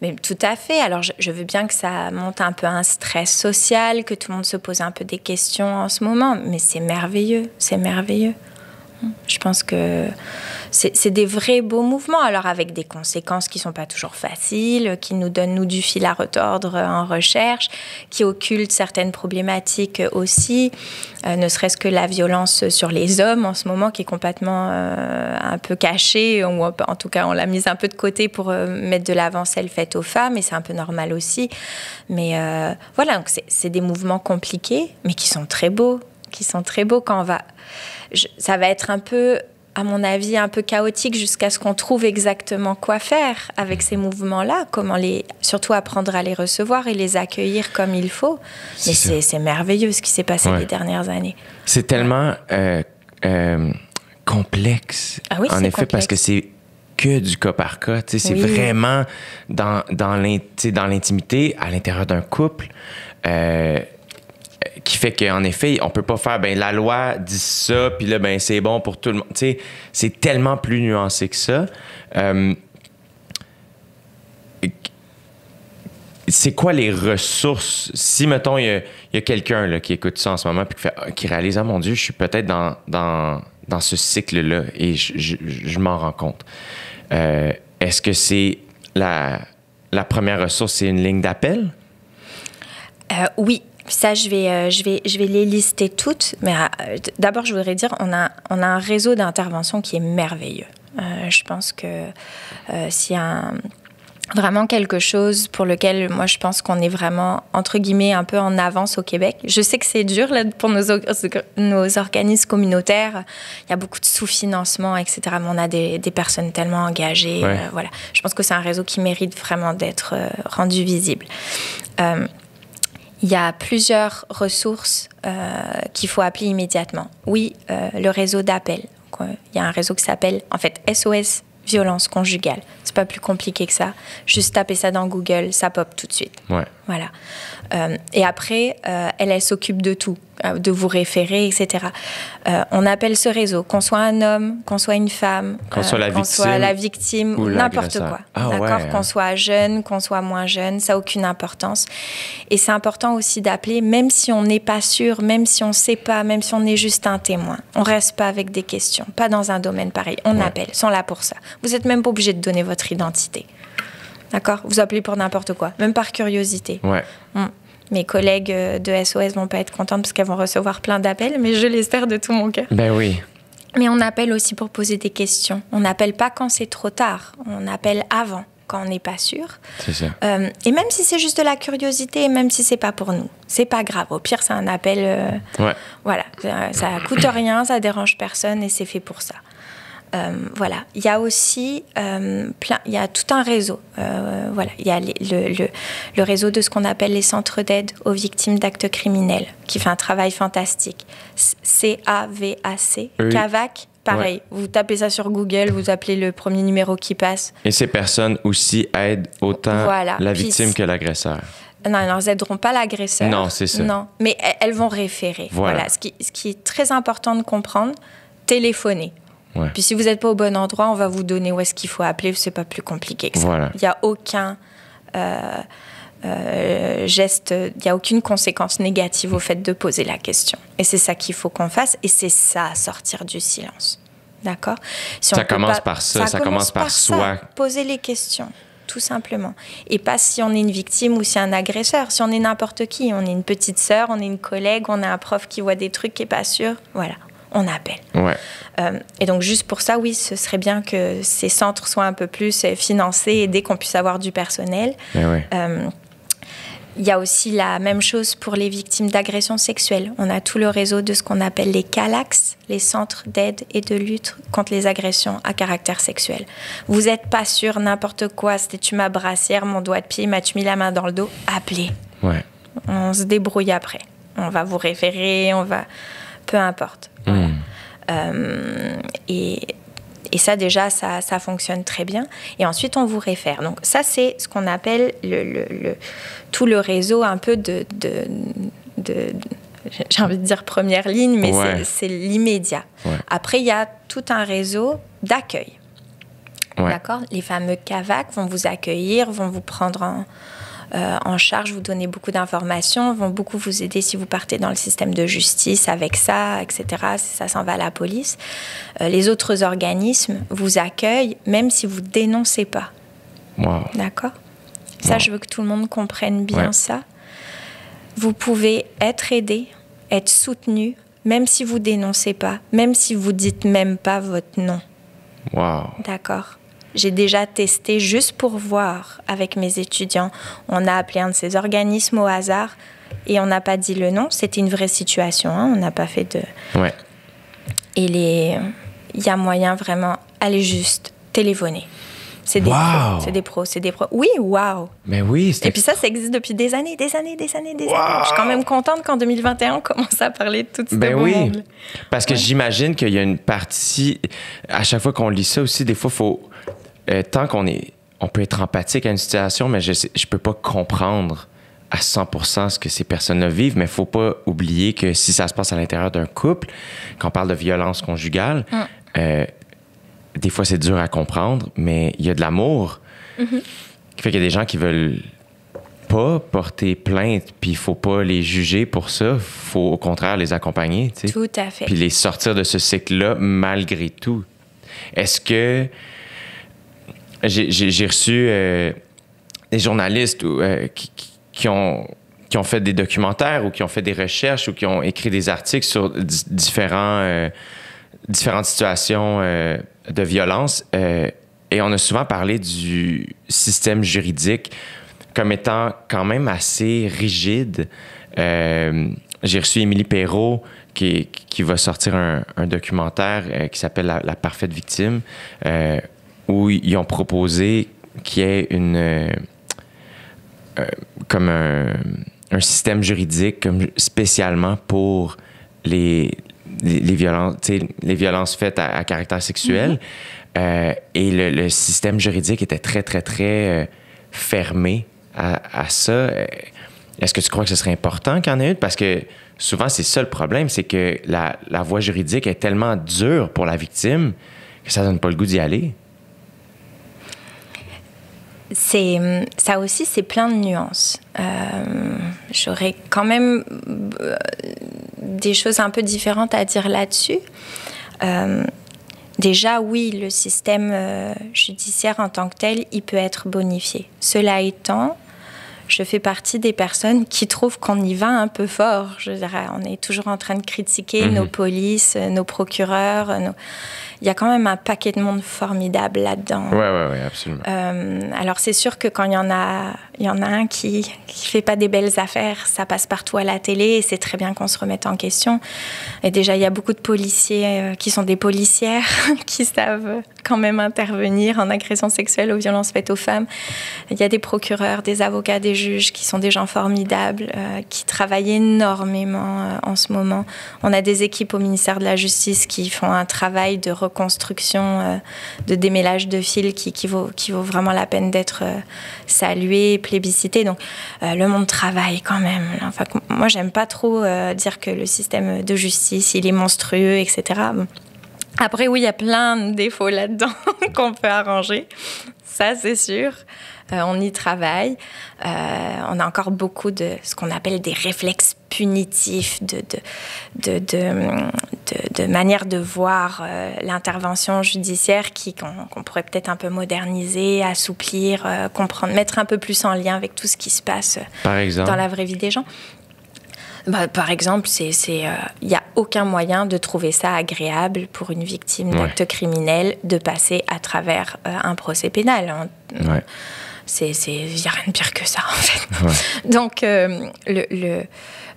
Mais tout à fait. Alors, je veux bien que ça monte un peu un stress social, que tout le monde se pose un peu des questions en ce moment, mais c'est merveilleux, c'est merveilleux. Je pense que c'est des vrais beaux mouvements, alors avec des conséquences qui ne sont pas toujours faciles, qui nous donnent, du fil à retordre en recherche, qui occultent certaines problématiques aussi, ne serait-ce que la violence sur les hommes en ce moment, qui est complètement un peu cachée, ou en tout cas on l'a mise un peu de côté pour mettre de l'avant celle faite aux femmes, et c'est un peu normal aussi. Mais voilà, donc c'est des mouvements compliqués, mais qui sont très beaux quand on va... Ça va être un peu, à mon avis, un peu chaotique jusqu'à ce qu'on trouve exactement quoi faire avec ces mouvements-là, surtout apprendre à les recevoir et les accueillir comme il faut. Mais c'est merveilleux ce qui s'est passé les dernières années. C'est tellement complexe, en effet, complexe. Parce que c'est que du cas par cas. C'est vraiment dans l'intimité, à l'intérieur d'un couple. Qui fait qu'en effet, on peut pas faire la loi dit ça, puis là, c'est bon pour tout le monde. C'est tellement plus nuancé que ça. C'est quoi les ressources? Si, mettons, il y a quelqu'un là, qui écoute ça en ce moment puis qui réalise, mon Dieu, je suis peut-être dans ce cycle-là et je m'en rends compte. Est-ce que c'est la première ressource, c'est une ligne d'appel? Oui. Ça, je vais les lister toutes. Mais d'abord, je voudrais dire, on a un réseau d'intervention qui est merveilleux. Je pense que s'il y a vraiment quelque chose pour lequel moi je pense qu'on est vraiment entre guillemets un peu en avance au Québec. Je sais que c'est dur là, pour nos organismes communautaires. Il y a beaucoup de sous-financement, etc. Mais on a des personnes tellement engagées. Voilà. Je pense que c'est un réseau qui mérite vraiment d'être rendu visible. Il y a plusieurs ressources qu'il faut appeler immédiatement. Oui, le réseau d'appel. Il y a un réseau qui s'appelle en fait SOS violence conjugale. C'est pas plus compliqué que ça. Juste taper ça dans Google, ça pop tout de suite. Ouais. Voilà. Et après, elle s'occupe de tout, de vous référer, etc. On appelle ce réseau, qu'on soit un homme, qu'on soit une femme, qu'on soit la victime ou n'importe quoi. D'accord, ouais. Qu'on soit jeune, qu'on soit moins jeune, ça n'a aucune importance. Et c'est important aussi d'appeler, même si on n'est pas sûr, même si on ne sait pas, même si on est juste un témoin. On ne reste pas avec des questions, pas dans un domaine pareil. On appelle, ils sont là pour ça. Vous n'êtes même pas obligé de donner votre identité. D'accord? Vous appelez pour n'importe quoi, même par curiosité. Ouais. Mes collègues de SOS vont pas être contentes parce qu'elles vont recevoir plein d'appels, mais je l'espère de tout mon cœur. Ben oui. Mais on appelle aussi pour poser des questions. On n'appelle pas quand c'est trop tard. On appelle avant, quand on n'est pas sûr. C'est ça. Et même si c'est juste de la curiosité, et même si c'est pas pour nous, c'est pas grave. Au pire, c'est un appel. Voilà, ça coûte rien, ça dérange personne et c'est fait pour ça. Voilà. Il y a aussi il y a tout un réseau. Voilà. Il y a le réseau de ce qu'on appelle les centres d'aide aux victimes d'actes criminels, qui fait un travail fantastique. CAVAC, CAVAC, pareil. Vous tapez ça sur Google, vous appelez le premier numéro qui passe. Et ces personnes aussi aident autant la victime que l'agresseur. Non, elles n'aideront pas l'agresseur. Non, c'est ça. Non, mais elles vont référer. Voilà. Ce qui est très important de comprendre, téléphoner. Ouais. Puis si vous n'êtes pas au bon endroit, on va vous donner où est-ce qu'il faut appeler. C'est pas plus compliqué que ça. Voilà. Il n'y a aucun geste, il n'y a aucune conséquence négative au fait de poser la question. Et c'est ça qu'il faut qu'on fasse. Et c'est ça, sortir du silence. D'accord? Ça commence par ça. Ça commence par soi. Poser les questions, tout simplement. Et pas si on est une victime ou si un agresseur. Si on est n'importe qui, on est une petite sœur, on est une collègue, on a un prof qui voit des trucs qui n'est pas sûr. Voilà. On appelle. Ouais. Et donc, juste pour ça, oui, ce serait bien que ces centres soient un peu plus financés, aidés, qu'on puisse avoir du personnel. Il y a aussi la même chose pour les victimes d'agressions sexuelles. On a tout le réseau de ce qu'on appelle les CALAX, les centres d'aide et de lutte contre les agressions à caractère sexuel. Vous n'êtes pas sûr, n'importe quoi, c'était tu ma brassière, mon doigt de pied, m'as-tu mis la main dans le dos, appelez. Ouais. On se débrouille après. On va vous référer, peu importe. Voilà. Et ça, déjà, ça fonctionne très bien. Et ensuite, on vous réfère. Donc, ça, c'est ce qu'on appelle tout le réseau un peu de j'ai envie de dire première ligne, mais c'est l'immédiat. Ouais. Après, il y a tout un réseau d'accueil. Ouais. D'accord? Les fameux CAVAC vont vous accueillir, vont vous prendre en charge, vous donner beaucoup d'informations, vont beaucoup vous aider si vous partez dans le système de justice avec ça, etc., si ça s'en va à la police. Les autres organismes vous accueillent, même si vous ne dénoncez pas. Wow. D'accord? Ça, je veux que tout le monde comprenne bien ça. Vous pouvez être aidé, être soutenu, même si vous ne dénoncez pas, même si vous ne dites même pas votre nom. Wow. D'accord? J'ai déjà testé juste pour voir avec mes étudiants. On a appelé un de ces organismes au hasard et on n'a pas dit le nom. C'était une vraie situation. Hein? On n'a pas fait de... Ouais. Et il y a moyen vraiment, allez juste téléphoner. C'est des pros, c'est des pros, c'est des pros. Oui, waouh! Mais oui, et puis ça existe depuis des années. Je suis quand même contente qu'en 2021, on commence à parler de tout ce beau monde. Parce que j'imagine qu'il y a une partie... À chaque fois qu'on lit ça aussi, des fois, il faut... tant on peut être empathique à une situation, mais je peux pas comprendre à 100% ce que ces personnes-là vivent, mais il faut pas oublier que si ça se passe à l'intérieur d'un couple, quand on parle de violence conjugale, des fois c'est dur à comprendre, mais il y a de l'amour qui fait qu'il y a des gens qui veulent pas porter plainte, puis il faut pas les juger pour ça, il faut au contraire les accompagner, tu sais. Tout à fait. Puis les sortir de ce cycle-là malgré tout. Est-ce que j'ai reçu des journalistes qui ont fait des documentaires ou qui ont fait des recherches ou qui ont écrit des articles sur différentes situations de violence. Et on a souvent parlé du système juridique comme étant quand même assez rigide. J'ai reçu Émilie Perrault qui va sortir un documentaire qui s'appelle La parfaite victime, où ils ont proposé qu'il y ait comme un système juridique comme spécialement pour les violences faites à caractère sexuel. Et le système juridique était très, très, très fermé à ça. Est-ce que tu crois que ce serait important qu'il y en ait une? Parce que souvent, c'est ça le problème, c'est que la voie juridique est tellement dure pour la victime que ça donne pas le goût d'y aller. Ça aussi, c'est plein de nuances. J'aurais quand même des choses un peu différentes à dire là-dessus. Déjà, oui, le système judiciaire en tant que tel, il peut être bonifié. Cela étant, je fais partie des personnes qui trouvent qu'on y va un peu fort. Je dirais, on est toujours en train de critiquer nos polices, nos procureurs. Il y a quand même un paquet de monde formidable là-dedans. Oui, absolument. Alors, c'est sûr que quand il y en a un qui fait pas des belles affaires, ça passe partout à la télé et c'est très bien qu'on se remette en question. Et déjà, il y a beaucoup de policiers qui sont des policières qui savent quand même intervenir en agression sexuelle aux violences faites aux femmes. Il y a des procureurs, des avocats, des juges qui sont des gens formidables, qui travaillent énormément en ce moment. On a des équipes au ministère de la Justice qui font un travail de reconstruction, de démêlage de fils qui vaut vraiment la peine d'être salué, plébiscité. Donc, le monde travaille quand même. Enfin, moi, j'aime pas trop dire que le système de justice, il est monstrueux, etc. Bon. Après, oui, il y a plein de défauts là-dedans qu'on peut arranger. Ça, c'est sûr. On y travaille. On a encore beaucoup de ce qu'on appelle des réflexes punitifs, de manière de voir l'intervention judiciaire qu'on pourrait peut-être un peu moderniser, assouplir, comprendre, mettre un peu plus en lien avec tout ce qui se passe dans la vraie vie des gens. Par exemple, il n'y a aucun moyen de trouver ça agréable pour une victime d'actes criminels de passer à travers un procès pénal. Il n'y a rien de pire que ça, en fait. Ouais. Donc,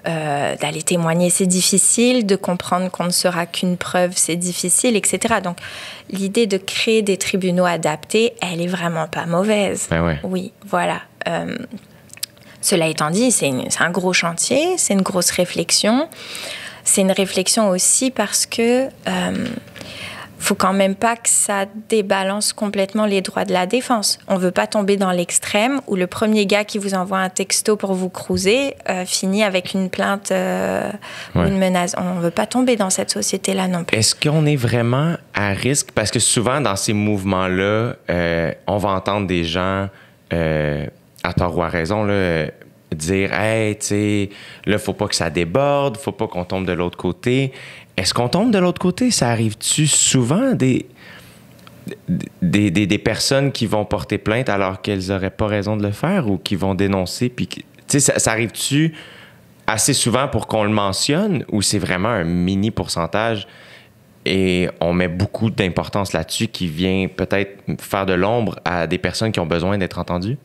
d'aller témoigner, c'est difficile. De comprendre qu'on ne sera qu'une preuve, c'est difficile, etc. Donc, l'idée de créer des tribunaux adaptés, elle est vraiment pas mauvaise. Oui, voilà. Cela étant dit, c'est un gros chantier, c'est une grosse réflexion. C'est une réflexion aussi parce que faut quand même pas que ça débalance complètement les droits de la défense. On veut pas tomber dans l'extrême où le premier gars qui vous envoie un texto pour vous cruiser finit avec une plainte ou une menace. On veut pas tomber dans cette société-là non plus. Est-ce qu'on est vraiment à risque? Parce que souvent, dans ces mouvements-là, on va entendre des gens... à tort ou à raison, là, dire « Hey, tu sais, là, faut pas que ça déborde, faut pas qu'on tombe de l'autre côté. » Est-ce qu'on tombe de l'autre côté? Ça arrive-tu souvent des personnes qui vont porter plainte alors qu'elles n'auraient pas raison de le faire ou qui vont dénoncer? Puis, tu sais, ça arrive-tu assez souvent pour qu'on le mentionne ou c'est vraiment un mini pourcentage et on met beaucoup d'importance là-dessus qui vient peut-être faire de l'ombre à des personnes qui ont besoin d'être entendues?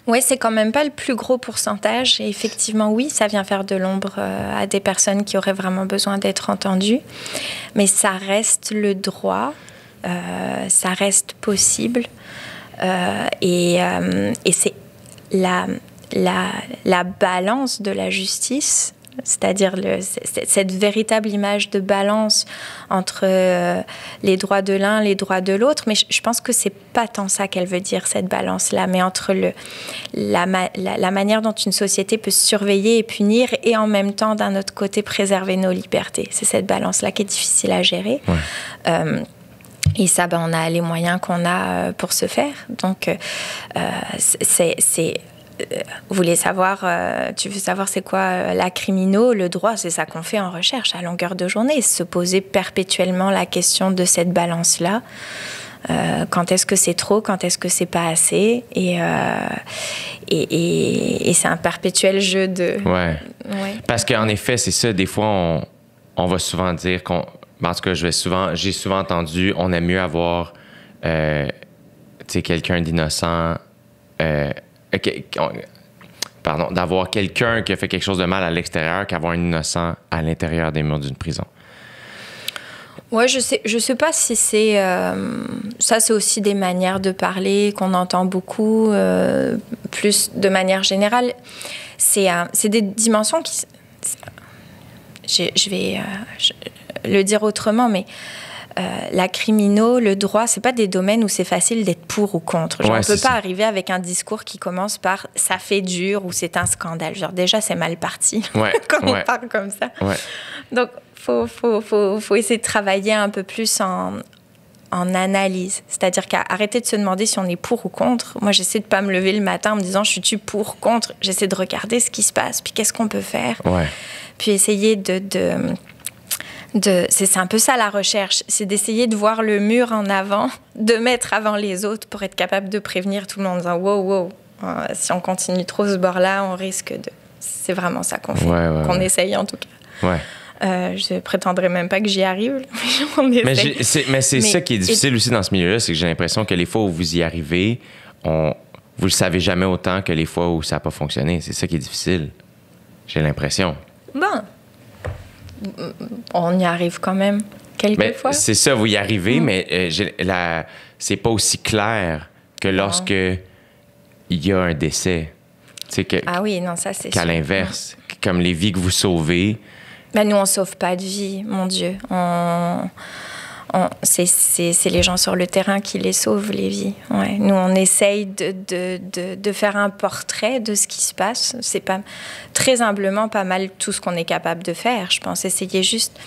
Oui, c'est quand même pas le plus gros pourcentage. Et effectivement, oui, ça vient faire de l'ombre à des personnes qui auraient vraiment besoin d'être entendues. Mais ça reste le droit, ça reste possible. Et c'est la balance de la justice, c'est-à-dire cette véritable image de balance entre les droits de l'un, les droits de l'autre. Mais je pense que c'est pas tant ça qu'elle veut dire, cette balance-là, mais entre la manière dont une société peut surveiller et punir et en même temps, d'un autre côté, préserver nos libertés. C'est cette balance-là qui est difficile à gérer. Ouais. Et ça, on a les moyens qu'on a pour ce faire. Donc, tu veux savoir c'est quoi la crimino, le droit, c'est ça qu'on fait en recherche à longueur de journée, se poser perpétuellement la question de cette balance-là. Quand est-ce que c'est trop, quand est-ce que c'est pas assez, et c'est un perpétuel jeu de... Ouais. Parce qu'en effet, c'est ça, des fois, on va souvent dire en tout cas, j'ai souvent entendu, on aime mieux avoir quelqu'un d'innocent... pardon, d'avoir quelqu'un qui a fait quelque chose de mal à l'extérieur qu'avoir un innocent à l'intérieur des murs d'une prison. Ouais, je sais pas si c'est... ça, c'est aussi des manières de parler qu'on entend beaucoup, plus de manière générale. C'est des dimensions qui... Je vais le dire autrement, mais la crimino, le droit, c'est pas des domaines où c'est facile d'être pour ou contre. Genre, on peut pas arriver avec un discours qui commence par « ça fait dur » ou « c'est un scandale ». Genre, déjà, c'est mal parti quand on parle comme ça. Ouais. Donc, faut essayer de travailler un peu plus en analyse. C'est-à-dire qu'arrêter de se demander si on est pour ou contre. Moi, j'essaie de pas me lever le matin en me disant « je suis-tu pour, contre ?» J'essaie de regarder ce qui se passe, puis qu'est-ce qu'on peut faire. Ouais. Puis essayer c'est un peu ça la recherche, c'est d'essayer de voir le mur en avant, de mettre avant les autres pour être capable de prévenir tout le monde en disant « wow, si on continue trop ce bord-là, on risque de... » C'est vraiment ça qu'on fait, qu'on essaye en tout cas. Ouais. Je prétendrai même pas que j'y arrive, mais c'est ça qui est difficile aussi dans ce milieu-là, c'est que j'ai l'impression que les fois où vous y arrivez, vous le savez jamais autant que les fois où ça n'a pas fonctionné. C'est ça qui est difficile, j'ai l'impression. Bon, on y arrive quand même quelquefois. C'est ça, vous y arrivez, mais c'est pas aussi clair que lorsque il y a un décès. Ah oui, non, ça c'est qu'à l'inverse, comme les vies que vous sauvez. Ben, nous, on sauve pas de vie, mon Dieu. C'est les gens sur le terrain qui les sauvent, les vies. Ouais. Nous, on essaye de faire un portrait de ce qui se passe. C'est pas, très humblement pas mal tout ce qu'on est capable de faire. Je pense essayer juste...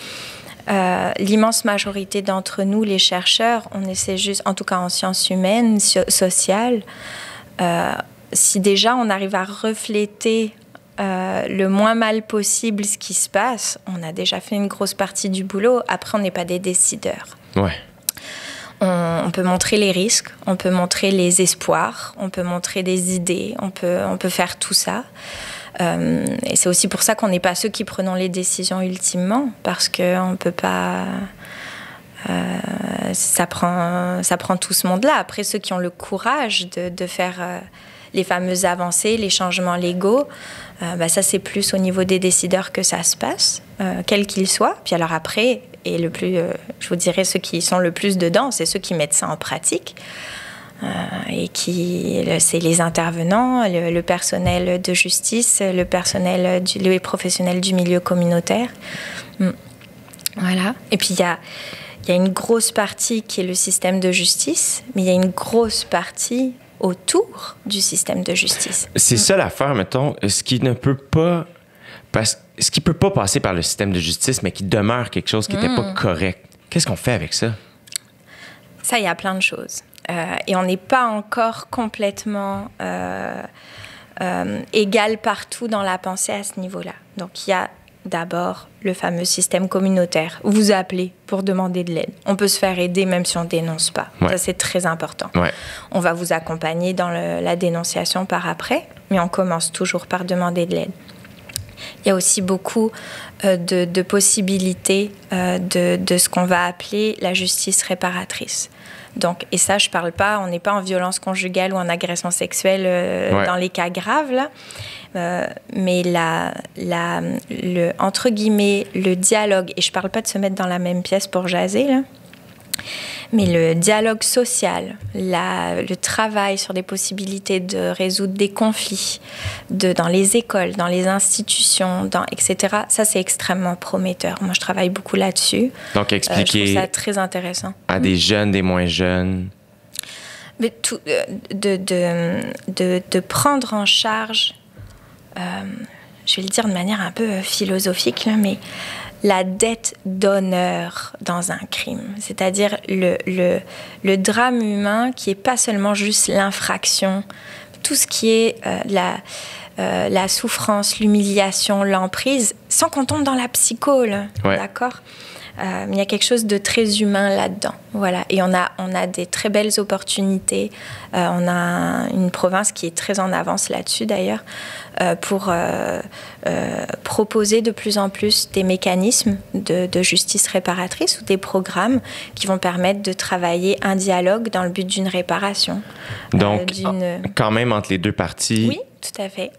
l'immense majorité d'entre nous, les chercheurs, on essaie juste, en tout cas en sciences humaines, sociales, si déjà on arrive à refléter le moins mal possible ce qui se passe, on a déjà fait une grosse partie du boulot. Après, on n'est pas des décideurs. Ouais. On peut montrer les risques, on peut montrer les espoirs, on peut montrer des idées, on peut faire tout ça. Et c'est aussi pour ça qu'on n'est pas ceux qui prenons les décisions ultimement, parce qu'on ne peut pas... ça prend tout ce monde-là. Après, ceux qui ont le courage de faire... les fameuses avancées, les changements légaux, ça c'est plus au niveau des décideurs que ça se passe, quels qu'ils soient. Puis alors après, et le plus, je vous dirais ceux qui sont le plus dedans, c'est ceux qui mettent ça en pratique. Et c'est les intervenants, le personnel de justice, le personnel, les professionnels du milieu communautaire. Voilà. Et puis il y a une grosse partie qui est le système de justice, mais il y a une grosse partie autour du système de justice. C'est ça l'affaire, mettons, ce qui peut pas passer par le système de justice, mais qui demeure quelque chose qui n'était pas correct. Qu'est-ce qu'on fait avec ça? Ça, il y a plein de choses. Et on n'est pas encore complètement égal partout dans la pensée à ce niveau-là. Donc, il y a d'abord le fameux système communautaire. Vous appelez pour demander de l'aide. On peut se faire aider même si on ne dénonce pas. Ouais. Ça, c'est très important. Ouais. On va vous accompagner dans la dénonciation par après, mais on commence toujours par demander de l'aide. Il y a aussi beaucoup de possibilités de ce qu'on va appeler la justice réparatrice. Donc, et ça, je parle pas, on n'est pas en violence conjugale ou en agression sexuelle dans les cas graves, là. Mais entre guillemets, le dialogue, et je parle pas de se mettre dans la même pièce pour jaser, là, mais le dialogue social, le travail sur des possibilités de résoudre des conflits dans les écoles, dans les institutions, etc., ça, c'est extrêmement prometteur. Moi, je travaille beaucoup là-dessus. Donc, expliquer je trouve ça très intéressant. À des jeunes, des moins jeunes. Mais de prendre en charge, je vais le dire de manière un peu philosophique, là, mais la dette d'honneur dans un crime, c'est-à-dire le drame humain qui n'est pas seulement juste l'infraction, tout ce qui est la souffrance, l'humiliation, l'emprise, sans qu'on tombe dans la psycho, là, d'accord ? Il y a quelque chose de très humain là-dedans. Voilà. Et on a des très belles opportunités. On a une province qui est très en avance là-dessus, d'ailleurs, pour proposer de plus en plus des mécanismes de justice réparatrice ou des programmes qui vont permettre de travailler un dialogue dans le but d'une réparation. Donc, quand même entre les deux parties. Oui, tout à fait.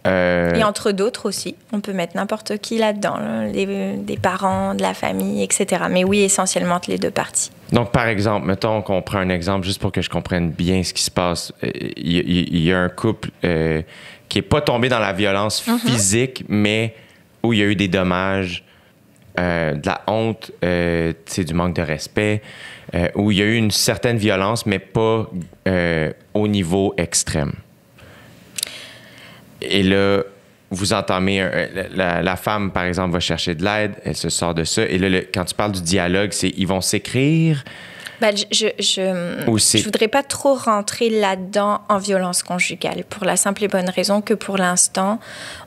Et entre d'autres aussi. On peut mettre n'importe qui là-dedans, là, des parents, de la famille, etc. Mais oui, essentiellement entre les deux parties. Donc, par exemple, mettons qu'on prend un exemple juste pour que je comprenne bien ce qui se passe. Il y a un couple qui n'est pas tombé dans la violence physique, mais où il y a eu des dommages, de la honte, du manque de respect, où il y a eu une certaine violence, mais pas au niveau extrême. Et là, vous entamez... la femme, par exemple, va chercher de l'aide, elle se sort de ça. Et là, quand tu parles du dialogue, c'est ils vont s'écrire... Je voudrais pas trop rentrer là-dedans en violence conjugale, pour la simple et bonne raison que pour l'instant,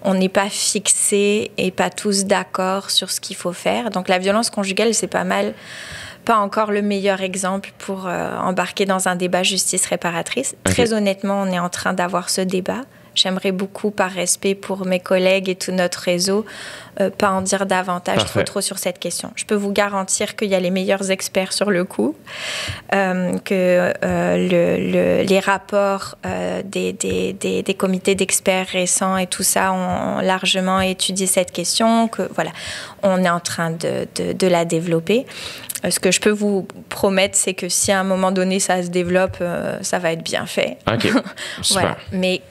on n'est pas fixés et pas tous d'accord sur ce qu'il faut faire. Donc la violence conjugale, c'est pas encore le meilleur exemple pour embarquer dans un débat justice réparatrice. Okay. Très honnêtement, on est en train d'avoir ce débat. J'aimerais beaucoup, par respect pour mes collègues et tout notre réseau, pas en dire davantage trop sur cette question. Je peux vous garantir qu'il y a les meilleurs experts sur le coup, que les rapports des comités d'experts récents et tout ça ont largement étudié cette question, que voilà, on est en train de la développer. Ce que je peux vous promettre, c'est que si à un moment donné ça se développe, ça va être bien fait. OK, super. Voilà. Mais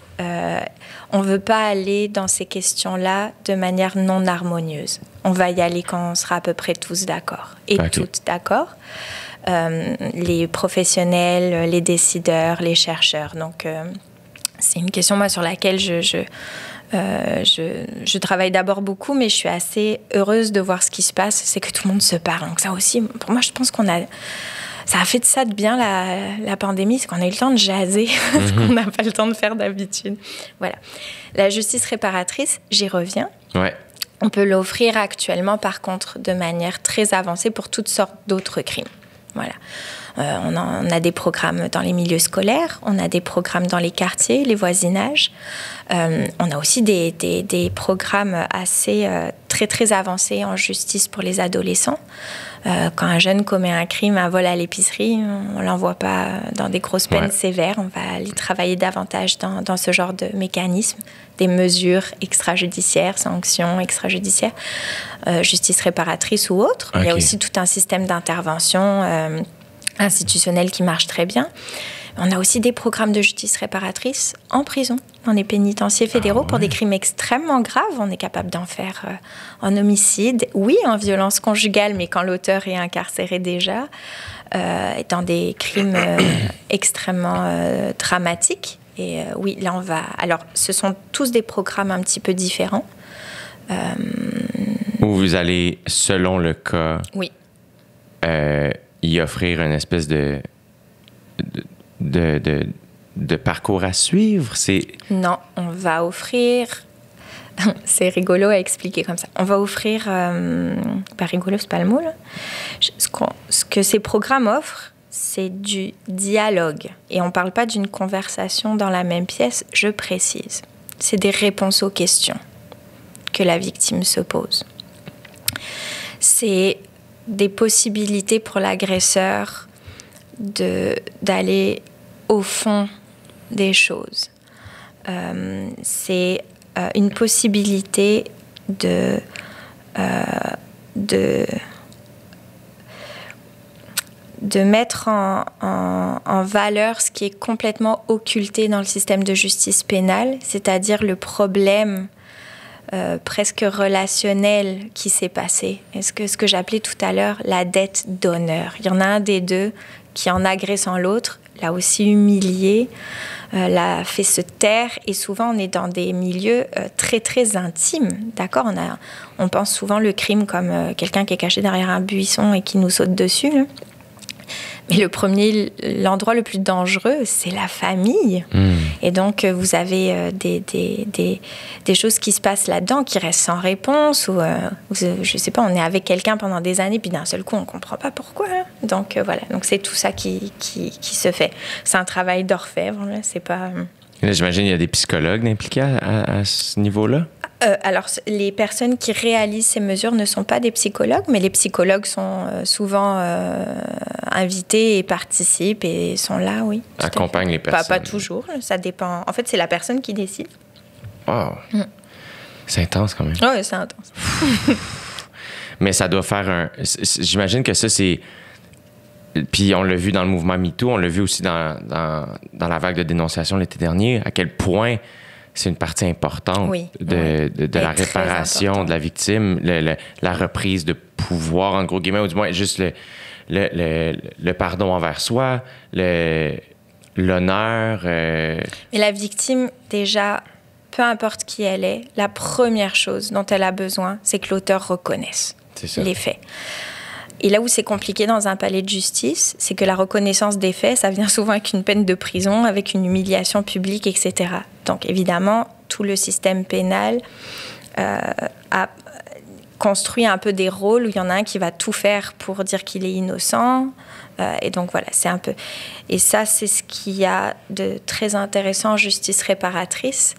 on ne veut pas aller dans ces questions-là de manière non harmonieuse. On va y aller quand on sera à peu près tous d'accord. Et toutes d'accord. Les professionnels, les décideurs, les chercheurs. Donc, c'est une question, moi, sur laquelle je travaille d'abord beaucoup, mais je suis assez heureuse de voir ce qui se passe. C'est que tout le monde se parle. Donc ça aussi, pour moi, je pense ça a fait de ça de bien, la pandémie, c'est qu'on a eu le temps de jaser, ce qu'on n'a pas le temps de faire d'habitude. Voilà. La justice réparatrice, j'y reviens. Ouais. On peut l'offrir actuellement, par contre, de manière très avancée pour toutes sortes d'autres crimes. Voilà. On a des programmes dans les milieux scolaires, on a des programmes dans les quartiers, les voisinages. On a aussi des programmes assez très, très avancés en justice pour les adolescents. Quand un jeune commet un crime, un vol à l'épicerie, on ne l'envoie pas dans des grosses peines sévères. On va aller travailler davantage dans ce genre de mécanismes, des mesures extrajudiciaires, sanctions extrajudiciaires, justice réparatrice ou autre. Okay. Il y a aussi tout un système d'intervention institutionnel qui marche très bien. On a aussi des programmes de justice réparatrice en prison, dans les pénitenciers fédéraux, pour des crimes extrêmement graves. On est capable d'en faire en homicide, oui, en violence conjugale, mais quand l'auteur est incarcéré déjà, dans des crimes extrêmement dramatiques. Et oui, là, on va... Alors, ce sont tous des programmes un petit peu différents. Où vous allez, selon le cas... Oui. Y offrir une espèce de parcours à suivre? Non, on va offrir... C'est rigolo à expliquer comme ça. On va offrir... Pas rigolo, c'est pas le mot, là. Ce que ces programmes offrent, c'est du dialogue. Et on ne parle pas d'une conversation dans la même pièce, je précise. C'est des réponses aux questions que la victime se pose. C'est des possibilités pour l'agresseur d'aller au fond des choses. C'est une possibilité de mettre en valeur ce qui est complètement occulté dans le système de justice pénale, c'est-à-dire le problème presque relationnel qui s'est passé. Est-ce que ce que j'appelais tout à l'heure la dette d'honneur. Il y en a un des deux qui, en agressant l'autre, l'a aussi humilié, l'a fait se taire. Et souvent, on est dans des milieux très, très intimes. D'accord ? On pense souvent le crime comme quelqu'un qui est caché derrière un buisson et qui nous saute dessus, là. Mais l'endroit le plus dangereux, c'est la famille. Et donc, vous avez des choses qui se passent là-dedans qui restent sans réponse ou, je sais pas, on est avec quelqu'un pendant des années puis d'un seul coup, on comprend pas pourquoi. Donc, voilà. Donc, c'est tout ça qui se fait. C'est un travail d'orfèvre, là. C'est pas... Là, j'imagine qu'il y a des psychologues impliqués à ce niveau-là? Alors, les personnes qui réalisent ces mesures ne sont pas des psychologues, mais les psychologues sont souvent invités et participent et sont là, oui. Accompagnent les personnes. Pas toujours, ça dépend. En fait, c'est la personne qui décide. Wow. C'est intense quand même. Oui, c'est intense. Mais ça doit faire j'imagine que ça, c'est... Puis on l'a vu dans le mouvement MeToo, on l'a vu aussi dans la vague de dénonciation l'été dernier, à quel point c'est une partie importante de la réparation de la victime, la reprise de pouvoir, en gros guillemets, ou du moins juste le pardon envers soi, l'honneur. Mais la victime, déjà, peu importe qui elle est, la première chose dont elle a besoin, c'est que l'auteur reconnaisse les faits. Et là où c'est compliqué dans un palais de justice, c'est que la reconnaissance des faits, ça vient souvent avec une peine de prison, avec une humiliation publique, etc. Donc évidemment, tout le système pénal a construit un peu des rôles où il y en a un qui va tout faire pour dire qu'il est innocent. Et donc voilà, c'est un peu... Et ça, c'est ce qu'il y a de très intéressant en justice réparatrice,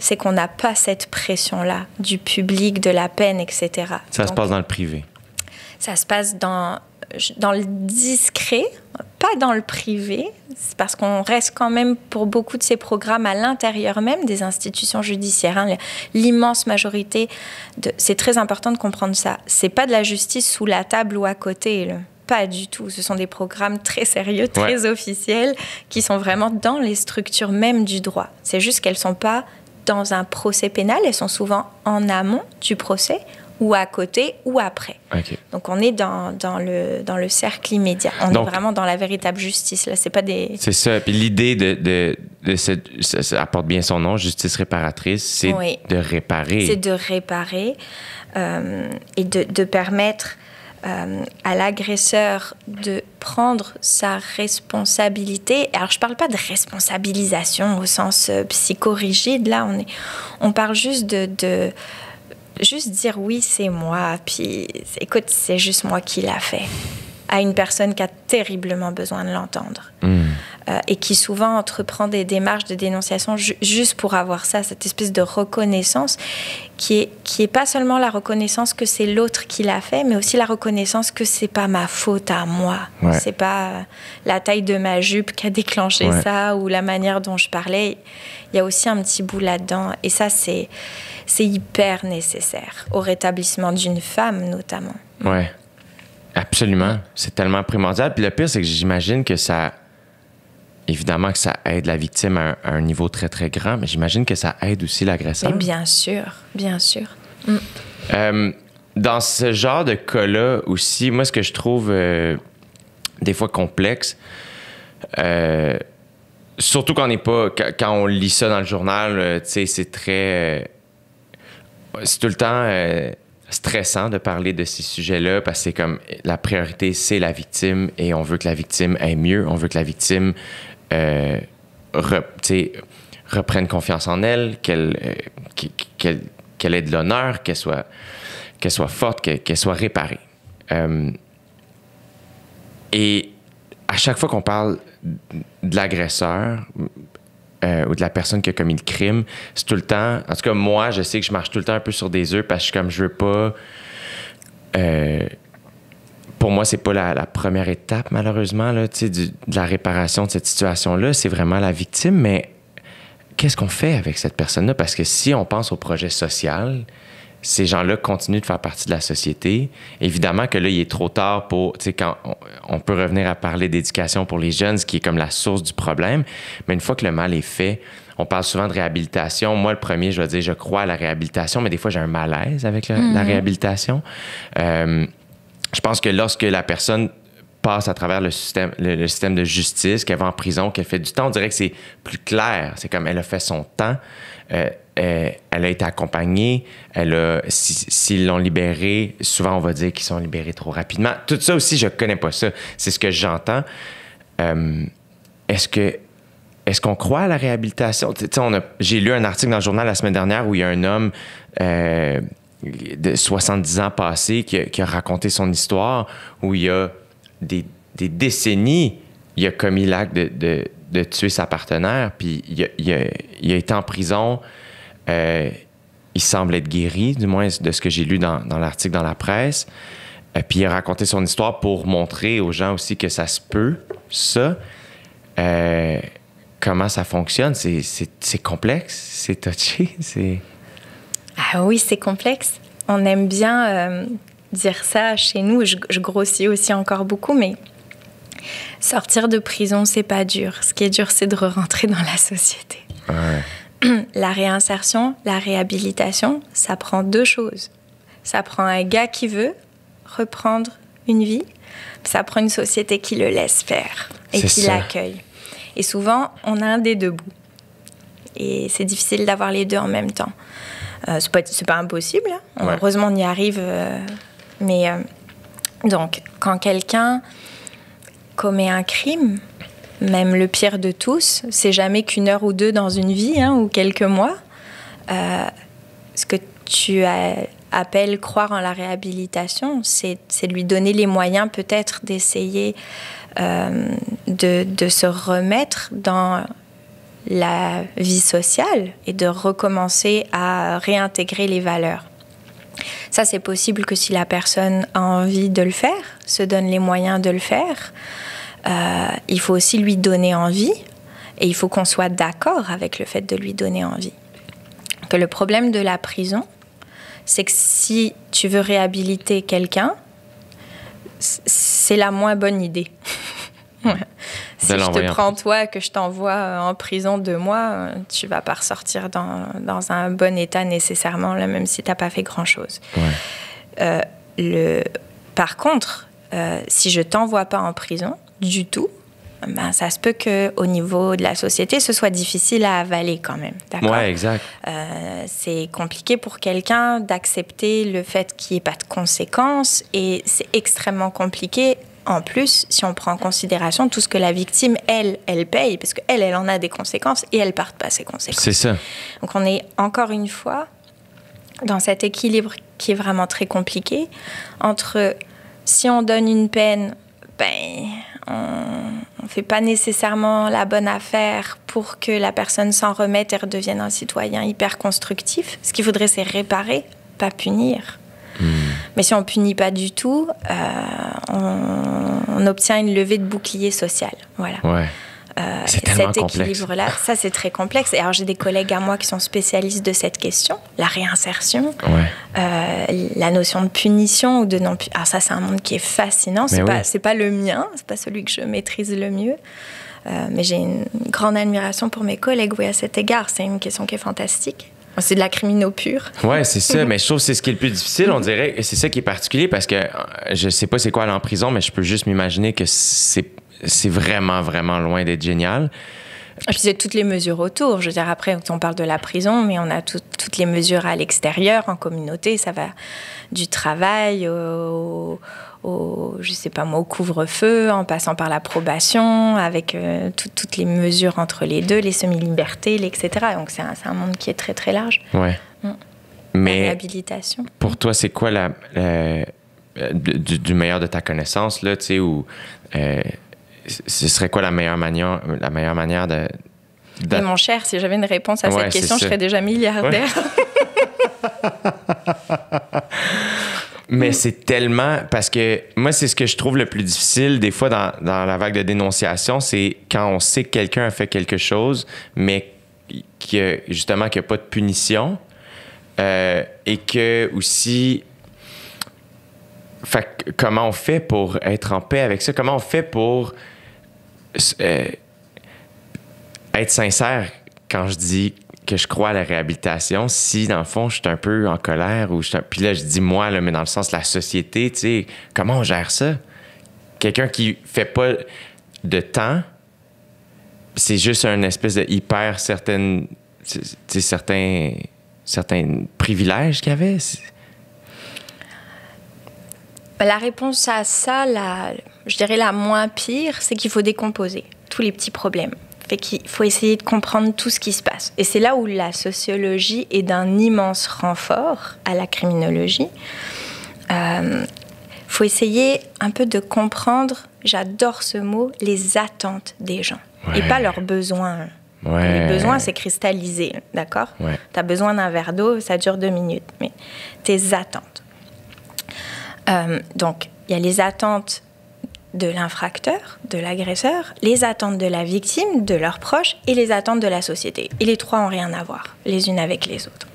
c'est qu'on n'a pas cette pression-là du public, de la peine, etc. Ça se passe dans le privé. Ça se passe dans le discret, pas dans le privé, c'est parce qu'on reste quand même pour beaucoup de ces programmes à l'intérieur même des institutions judiciaires. Hein. L'immense majorité, c'est très important de comprendre ça. C'est pas de la justice sous la table ou à côté, là. Pas du tout. Ce sont des programmes très sérieux, très officiels, qui sont vraiment dans les structures même du droit. C'est juste qu'elles sont pas dans un procès pénal, elles sont souvent en amont du procès, ou à côté, ou après. Okay. Donc, on est dans le cercle immédiat. On est vraiment dans la véritable justice. Là, c'est pas des... C'est ça. Puis l'idée de ça apporte bien son nom, justice réparatrice, c'est de réparer. C'est de réparer et de permettre à l'agresseur de prendre sa responsabilité. Alors, je parle pas de responsabilisation au sens psychorigide. Là, on parle juste de juste dire oui, c'est moi, puis écoute, c'est juste moi qui l'a fait, à une personne qui a terriblement besoin de l'entendre. Et qui souvent entreprend des démarches de dénonciation juste pour avoir ça, cette espèce de reconnaissance qui est pas seulement la reconnaissance que c'est l'autre qui l'a fait, mais aussi la reconnaissance que c'est pas ma faute à moi. Ouais. C'est pas la taille de ma jupe qui a déclenché ça ou la manière dont je parlais. Il y a aussi un petit bout là-dedans. Et ça, c'est hyper nécessaire au rétablissement d'une femme, notamment. Oui, absolument. C'est tellement primordial. Puis le pire, c'est que j'imagine que ça... Évidemment que ça aide la victime à un niveau très, très grand, mais j'imagine que ça aide aussi l'agresseur. Mais bien sûr, bien sûr. Dans ce genre de cas-là aussi, moi, ce que je trouve des fois complexe, surtout quand on lit ça dans le journal, tu sais, c'est très... c'est tout le temps stressant de parler de ces sujets-là parce que c'est comme la priorité, c'est la victime et on veut que la victime aille mieux, on veut que la victime reprenne confiance en elle, qu'elle ait de l'honneur, qu'elle soit forte, qu'elle soit réparée. Et à chaque fois qu'on parle de l'agresseur ou de la personne qui a commis le crime, c'est tout le temps... En tout cas, moi, je sais que je marche tout le temps un peu sur des œufs parce que je veux pas... pour moi, c'est pas la première étape, malheureusement, là, de la réparation de cette situation-là. C'est vraiment la victime, mais qu'est-ce qu'on fait avec cette personne-là? Parce que si on pense au projet social, ces gens-là continuent de faire partie de la société. Évidemment que là, il est trop tard pour... Tu sais, quand on peut revenir à parler d'éducation pour les jeunes, ce qui est comme la source du problème, mais une fois que le mal est fait, on parle souvent de réhabilitation. Moi, le premier, je vais dire, je crois à la réhabilitation, mais des fois, j'ai un malaise avec la réhabilitation. Je pense que lorsque la personne passe à travers le système de justice, qu'elle va en prison, qu'elle fait du temps, on dirait que c'est plus clair. C'est comme elle a fait son temps, elle a été accompagnée, s'ils l'ont libérée, souvent on va dire qu'ils sont libérés trop rapidement. Tout ça aussi, je connais pas ça. C'est ce que j'entends. Est-ce est-ce qu'on croit à la réhabilitation? J'ai lu un article dans le journal la semaine dernière où il y a un homme de 70 ans passés qui a raconté son histoire, où il y a des décennies, il a commis l'acte de tuer sa partenaire, puis il a été en prison. Il semble être guéri, du moins de ce que j'ai lu dans l'article dans la presse. Puis il a raconté son histoire pour montrer aux gens aussi que ça se peut, ça. Comment ça fonctionne? C'est complexe, c'est touché, c'est... Ah oui, c'est complexe. On aime bien dire ça chez nous. Je grossis aussi encore beaucoup, mais sortir de prison, c'est pas dur. Ce qui est dur, c'est de rentrer dans la société. Ouais. La réinsertion, la réhabilitation, ça prend 2 choses. Ça prend un gars qui veut reprendre une vie, ça prend une société qui le laisse faire et qui l'accueille. Et souvent, on a un des 2 bouts. Et c'est difficile d'avoir les 2 en même temps. C'est pas impossible, hein. Ouais. Heureusement, on y arrive. Donc, quand quelqu'un commet un crime, même le pire de tous, c'est jamais qu'1 heure ou 2 dans une vie, hein, ou quelques mois. Ce que tu appelles croire en la réhabilitation, c'est de lui donner les moyens peut-être d'essayer de se remettre dans la vie sociale et de recommencer à réintégrer les valeurs. Ça, c'est possible que si la personne a envie de le faire, se donne les moyens de le faire. Il faut aussi lui donner envie et il faut qu'on soit d'accord avec le fait de lui donner envie. Que le problème de la prison, c'est que si tu veux réhabiliter quelqu'un, c'est la moins bonne idée. Si je te prends toi, que je t'envoie en prison 2 mois, tu vas pas ressortir dans un bon état nécessairement, là, même si t'as pas fait grand-chose. Ouais. Par contre, si je t'envoie pas en prison du tout, ben, ça se peut qu'au niveau de la société, ce soit difficile à avaler quand même. D'accord ? Ouais, exact. C'est compliqué pour quelqu'un d'accepter le fait qu'il n'y ait pas de conséquences et c'est extrêmement compliqué. En plus, si on prend en considération tout ce que la victime, elle paye, parce qu'elle en a des conséquences et elle ne porte pas ses conséquences. C'est ça. Donc on est encore une fois dans cet équilibre qui est vraiment très compliqué entre si on donne une peine, ben, on ne fait pas nécessairement la bonne affaire pour que la personne s'en remette et redevienne un citoyen hyper constructif. Ce qu'il faudrait, c'est réparer, pas punir. Mais si on ne punit pas du tout, on obtient une levée de bouclier social. Voilà. Ouais. C'est tellement cet complexe. Équilibre-là, ça, c'est très complexe. Et alors, j'ai des collègues à moi qui sont spécialistes de cette question, la réinsertion, la notion de punition ou de non. Alors ça, c'est un monde qui est fascinant. C'est pas le mien, c'est pas celui que je maîtrise le mieux. Mais j'ai une grande admiration pour mes collègues, à cet égard. C'est une question qui est fantastique. C'est de la crimino pure. Oui, c'est ça. Mais je trouve que c'est ce qui est le plus difficile, on dirait. Et c'est ça qui est particulier parce que je sais pas c'est quoi aller en prison, mais je peux juste m'imaginer que c'est vraiment, vraiment loin d'être génial. Et puis, c'est toutes les mesures autour. Je veux dire, après, on parle de la prison, mais on a toutes les mesures à l'extérieur, en communauté. Ça va du travail au couvre-feu, en passant par la probation, avec toutes les mesures entre les deux, les semi-libertés, etc. Donc, c'est un monde qui est très, très large. Ouais. Mais la réhabilitation. Pour toi, c'est quoi du meilleur de ta connaissance, là, tu sais, ou ce serait quoi la meilleure manière de... Mais mon cher, si j'avais une réponse à cette question, je serais déjà milliardaire. Ouais. Mais c'est tellement... Parce que moi, c'est ce que je trouve le plus difficile, des fois, dans la vague de dénonciation, c'est quand on sait que quelqu'un a fait quelque chose, mais justement qu'il n'y a pas de punition, et que aussi... Fait que, comment on fait pour être en paix avec ça? Comment on fait pour être sincère quand je dis que je crois à la réhabilitation, si dans le fond je suis un peu en colère ou puis là je dis moi là, mais dans le sens de la société, tu sais, comment on gère ça? Quelqu'un qui fait pas de temps, c'est juste un espèce de hyper certains privilèges qu'il y avait. La réponse à ça, je dirais la moins pire, c'est qu'il faut décomposer tous les petits problèmes. Fait qu'il faut essayer de comprendre tout ce qui se passe. Et c'est là où la sociologie est d'un immense renfort à la criminologie. Faut essayer un peu de comprendre, j'adore ce mot, les attentes des gens. Et pas leurs besoins. Les besoins, c'est cristallisé, d'accord? T'as besoin d'un verre d'eau, ça dure 2 minutes. Mais tes attentes. Donc, il y a les attentes de l'infracteur, de l'agresseur, les attentes de la victime, de leurs proches et les attentes de la société. Et les trois n'ont rien à voir, les unes avec les autres.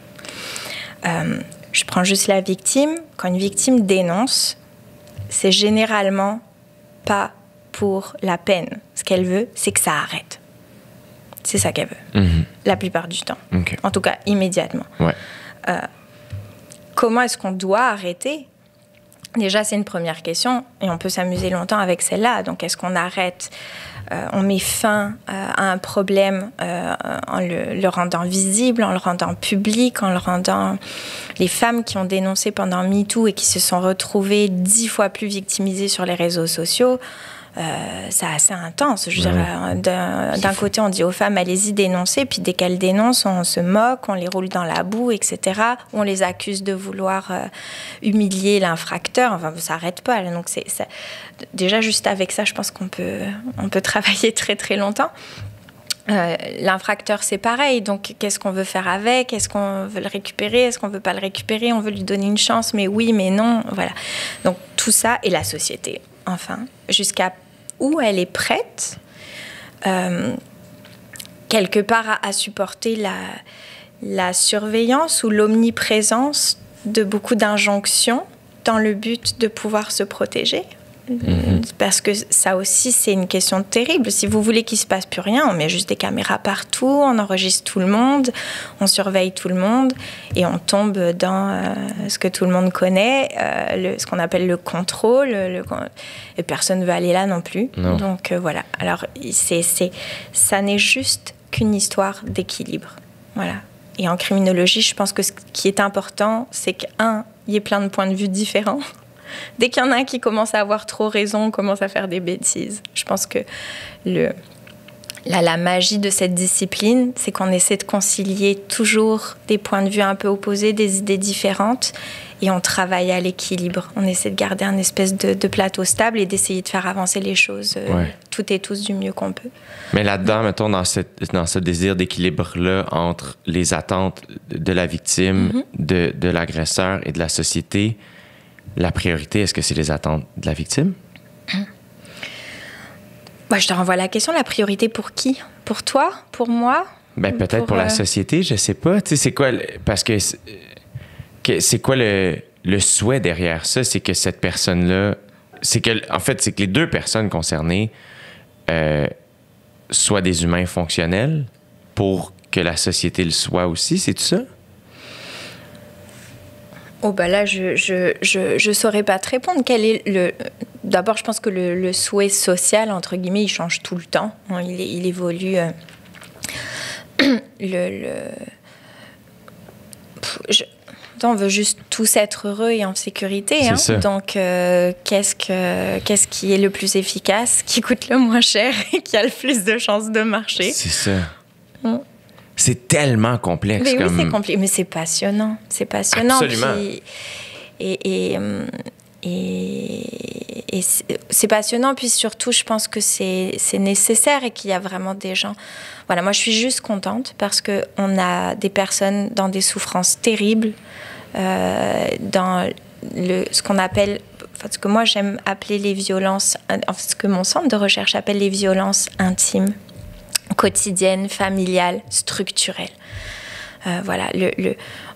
Je prends juste la victime. Quand une victime dénonce, c'est généralement pas pour la peine. Ce qu'elle veut, c'est que ça arrête. C'est ça qu'elle veut, la plupart du temps. En tout cas, immédiatement. Comment est-ce qu'on doit arrêter ? Déjà, c'est une première question et on peut s'amuser longtemps avec celle-là. Donc, est-ce qu'on arrête, on met fin à un problème en le rendant visible, en le rendant public, en le rendant... Les femmes qui ont dénoncé pendant MeToo et qui se sont retrouvées 10 fois plus victimisées sur les réseaux sociaux, c'est assez intense. Je dirais, d'un côté, on dit aux femmes, allez-y, dénoncez, puis dès qu'elles dénoncent, on se moque, on les roule dans la boue, etc. On les accuse de vouloir humilier l'infracteur. Enfin, ça n'arrête pas. Là. Donc, ça. Déjà, juste avec ça, je pense qu'on peut travailler très, très longtemps. L'infracteur, c'est pareil. Donc, qu'est-ce qu'on veut faire avec ? Est-ce qu'on veut le récupérer ? Est-ce qu'on ne veut pas le récupérer ? On veut lui donner une chance, mais oui, mais non. Voilà. Donc, tout ça, et la société, enfin, jusqu'à où elle est prête, quelque part, à supporter la surveillance ou l'omniprésence de beaucoup d'injonctions dans le but de pouvoir se protéger. Parce que ça aussi, c'est une question terrible. Si vous voulez qu'il ne se passe plus rien, on met juste des caméras partout, on enregistre tout le monde, on surveille tout le monde et on tombe dans ce que tout le monde connaît, ce qu'on appelle le contrôle. Et personne ne veut aller là non plus. Non. Donc voilà. Alors, ça n'est juste qu'une histoire d'équilibre. Voilà. Et en criminologie, je pense que ce qui est important, c'est qu'il y ait plein de points de vue différents. Dès qu'il y en a un qui commence à avoir trop raison, on commence à faire des bêtises. Je pense que la magie de cette discipline, c'est qu'on essaie de concilier toujours des points de vue un peu opposés, des idées différentes, et on travaille à l'équilibre. On essaie de garder un espèce de plateau stable et d'essayer de faire avancer les choses toutes et tous du mieux qu'on peut. Mais là-dedans, mettons, dans ce désir d'équilibre-là entre les attentes de la victime, de l'agresseur et de la société, la priorité, est-ce que c'est les attentes de la victime? Je te renvoie la question. La priorité pour qui? Pour toi? Pour moi? Peut-être pour la société, je sais pas. Tu sais, c'est quoi... Parce que c'est quoi le souhait derrière ça? C'est que cette personne-là... c'est que les deux personnes concernées soient des humains fonctionnels pour que la société le soit aussi. C'est tout ça? Là, je saurais pas te répondre. D'abord, je pense que le souhait social, entre guillemets, il change tout le temps. Il évolue. On veut juste tous être heureux et en sécurité. Donc, qu'est-ce qui est le plus efficace, qui coûte le moins cher et qui a le plus de chances de marcher? C'est ça. C'est tellement complexe. Mais oui, c'est compliqué, mais c'est passionnant. C'est passionnant. Absolument. Et c'est passionnant, puis surtout, je pense que c'est nécessaire et qu'il y a vraiment des gens... Voilà, moi, je suis juste contente parce qu'on a des personnes dans des souffrances terribles, dans ce qu'on appelle... ce que moi, j'aime appeler les violences... ce que mon centre de recherche appelle les violences intimes, quotidiennes, familiales, structurelles.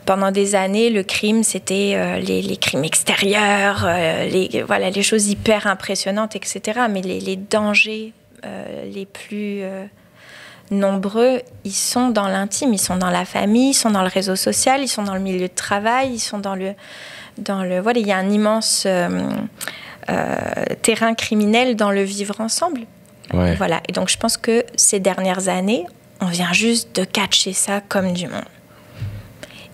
Pendant des années, le crime, c'était les crimes extérieurs, les choses hyper impressionnantes, etc. Mais les dangers les plus nombreux, ils sont dans l'intime, ils sont dans la famille, ils sont dans le réseau social, ils sont dans le milieu de travail, ils sont dans le il y a un immense terrain criminel dans le vivre ensemble. Ouais. Voilà. Et donc, je pense que ces dernières années, on vient juste de catcher ça comme du monde.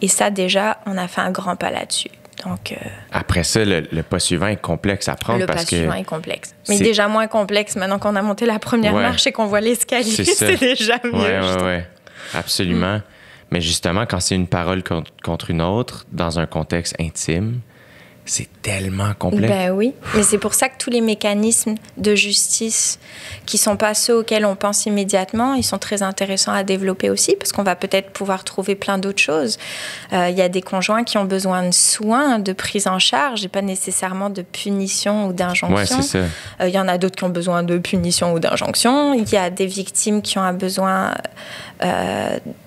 Et ça, déjà, on a fait un grand pas là-dessus. Donc, après ça, le pas suivant est complexe à prendre. Le pas suivant est complexe. Mais déjà moins complexe maintenant qu'on a monté la première marche et qu'on voit l'escalier. C'est déjà mieux. Oui, absolument. Mais justement, quand c'est une parole contre une autre, dans un contexte intime, c'est tellement complexe. Ben oui, mais c'est pour ça que tous les mécanismes de justice qui ne sont pas ceux auxquels on pense immédiatement, ils sont très intéressants à développer aussi, parce qu'on va peut-être pouvoir trouver plein d'autres choses. Il y a des conjoints qui ont besoin de soins, de prise en charge, et pas nécessairement de punition ou d'injonction. Ouais, c'est ça. Il y en a d'autres qui ont besoin de punition ou d'injonction. Il y a des victimes qui ont un besoin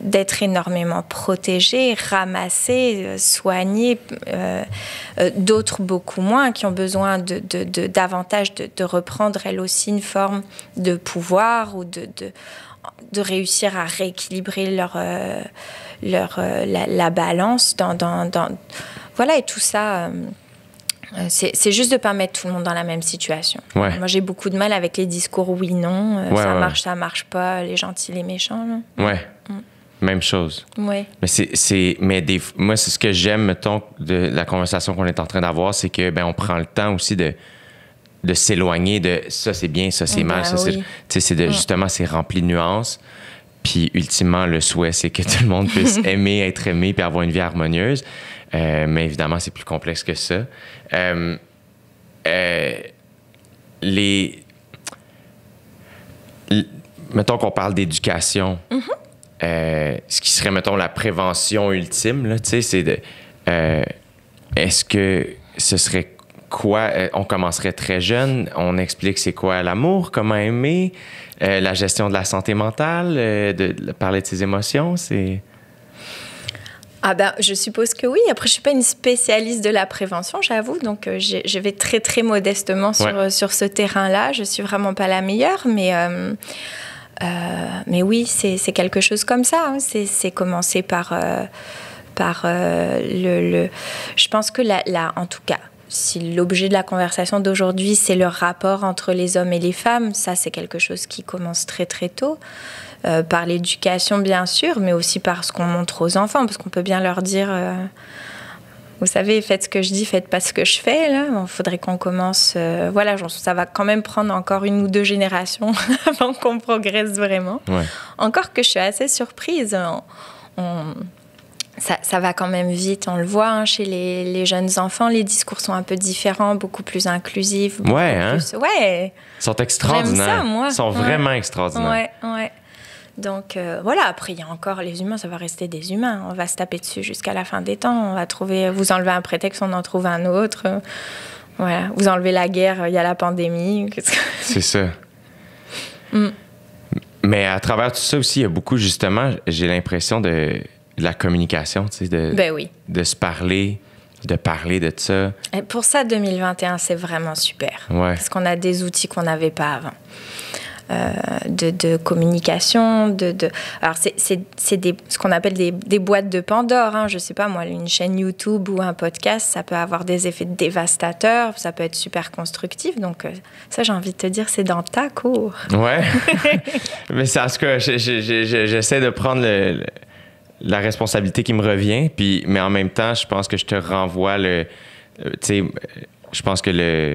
d'être énormément protégées, ramassées, soignées, d'autres beaucoup moins, qui ont besoin davantage de reprendre elles aussi une forme de pouvoir ou de réussir à rééquilibrer la balance voilà, et tout ça. C'est juste de ne pas mettre tout le monde dans la même situation. Ouais. Moi, j'ai beaucoup de mal avec les discours oui-non. Ça marche pas, les gentils, les méchants. Là. Ouais. Même chose. Oui. Mais moi, c'est ce que j'aime, mettons, de la conversation qu'on est en train d'avoir, c'est que on prend le temps aussi de s'éloigner de ça, c'est bien, ça, c'est mal. Ça, oui. Justement, c'est rempli de nuances. Puis, ultimement, le souhait, c'est que tout le monde puisse aimer, être aimé, puis avoir une vie harmonieuse. Mais évidemment, c'est plus complexe que ça. Mettons qu'on parle d'éducation. Ce qui serait, mettons, la prévention ultime, là, tu sais, c'est de... est-ce que ce serait quoi? On commencerait très jeune, on explique c'est quoi l'amour, comment aimer, la gestion de la santé mentale, de parler de ses émotions, c'est... Ah ben, je suppose que oui. Après, je suis pas une spécialiste de la prévention, j'avoue. Donc, je vais très, très modestement sur ce terrain-là. Je suis vraiment pas la meilleure, mais oui, c'est quelque chose comme ça. Hein. C'est commencer par je pense que en tout cas, si l'objet de la conversation d'aujourd'hui, c'est le rapport entre les hommes et les femmes, ça, c'est quelque chose qui commence très, très tôt. Par l'éducation, bien sûr, mais aussi par ce qu'on montre aux enfants, parce qu'on peut bien leur dire vous savez, faites ce que je dis, faites pas ce que je fais. Il faudrait qu'on commence... voilà, ça va quand même prendre encore 1 ou 2 générations avant qu'on progresse vraiment. Ouais. Encore que je suis assez surprise. Ça va quand même vite, on le voit chez les jeunes enfants. Les discours sont un peu différents, beaucoup plus inclusifs. Ouais. Ils sont extraordinaires. J'aime ça, moi. Ils sont vraiment extraordinaires. Ouais. Donc, voilà. Après, il y a encore les humains, ça va rester des humains. On va se taper dessus jusqu'à la fin des temps. On va vous enlevez un prétexte, on en trouve un autre. Voilà. Vous enlevez la guerre, il y a la pandémie. C'est ça. Mais à travers tout ça aussi, il y a beaucoup, justement, j'ai l'impression de la communication, tu sais, oui. de se parler, de parler de ça. Et pour ça, 2021, c'est vraiment super. Ouais. Parce qu'on a des outils qu'on n'avait pas avant. De communication, alors c'est ce qu'on appelle des boîtes de Pandore. Hein. Je sais pas moi, une chaîne YouTube ou un podcast, ça peut avoir des effets dévastateurs, ça peut être super constructif. Donc ça, j'ai envie de te dire, c'est dans ta cour. Ouais. Mais c'est en tout cas, j'essaie de prendre la responsabilité qui me revient, mais en même temps, je pense que je te renvoie tu sais, je pense que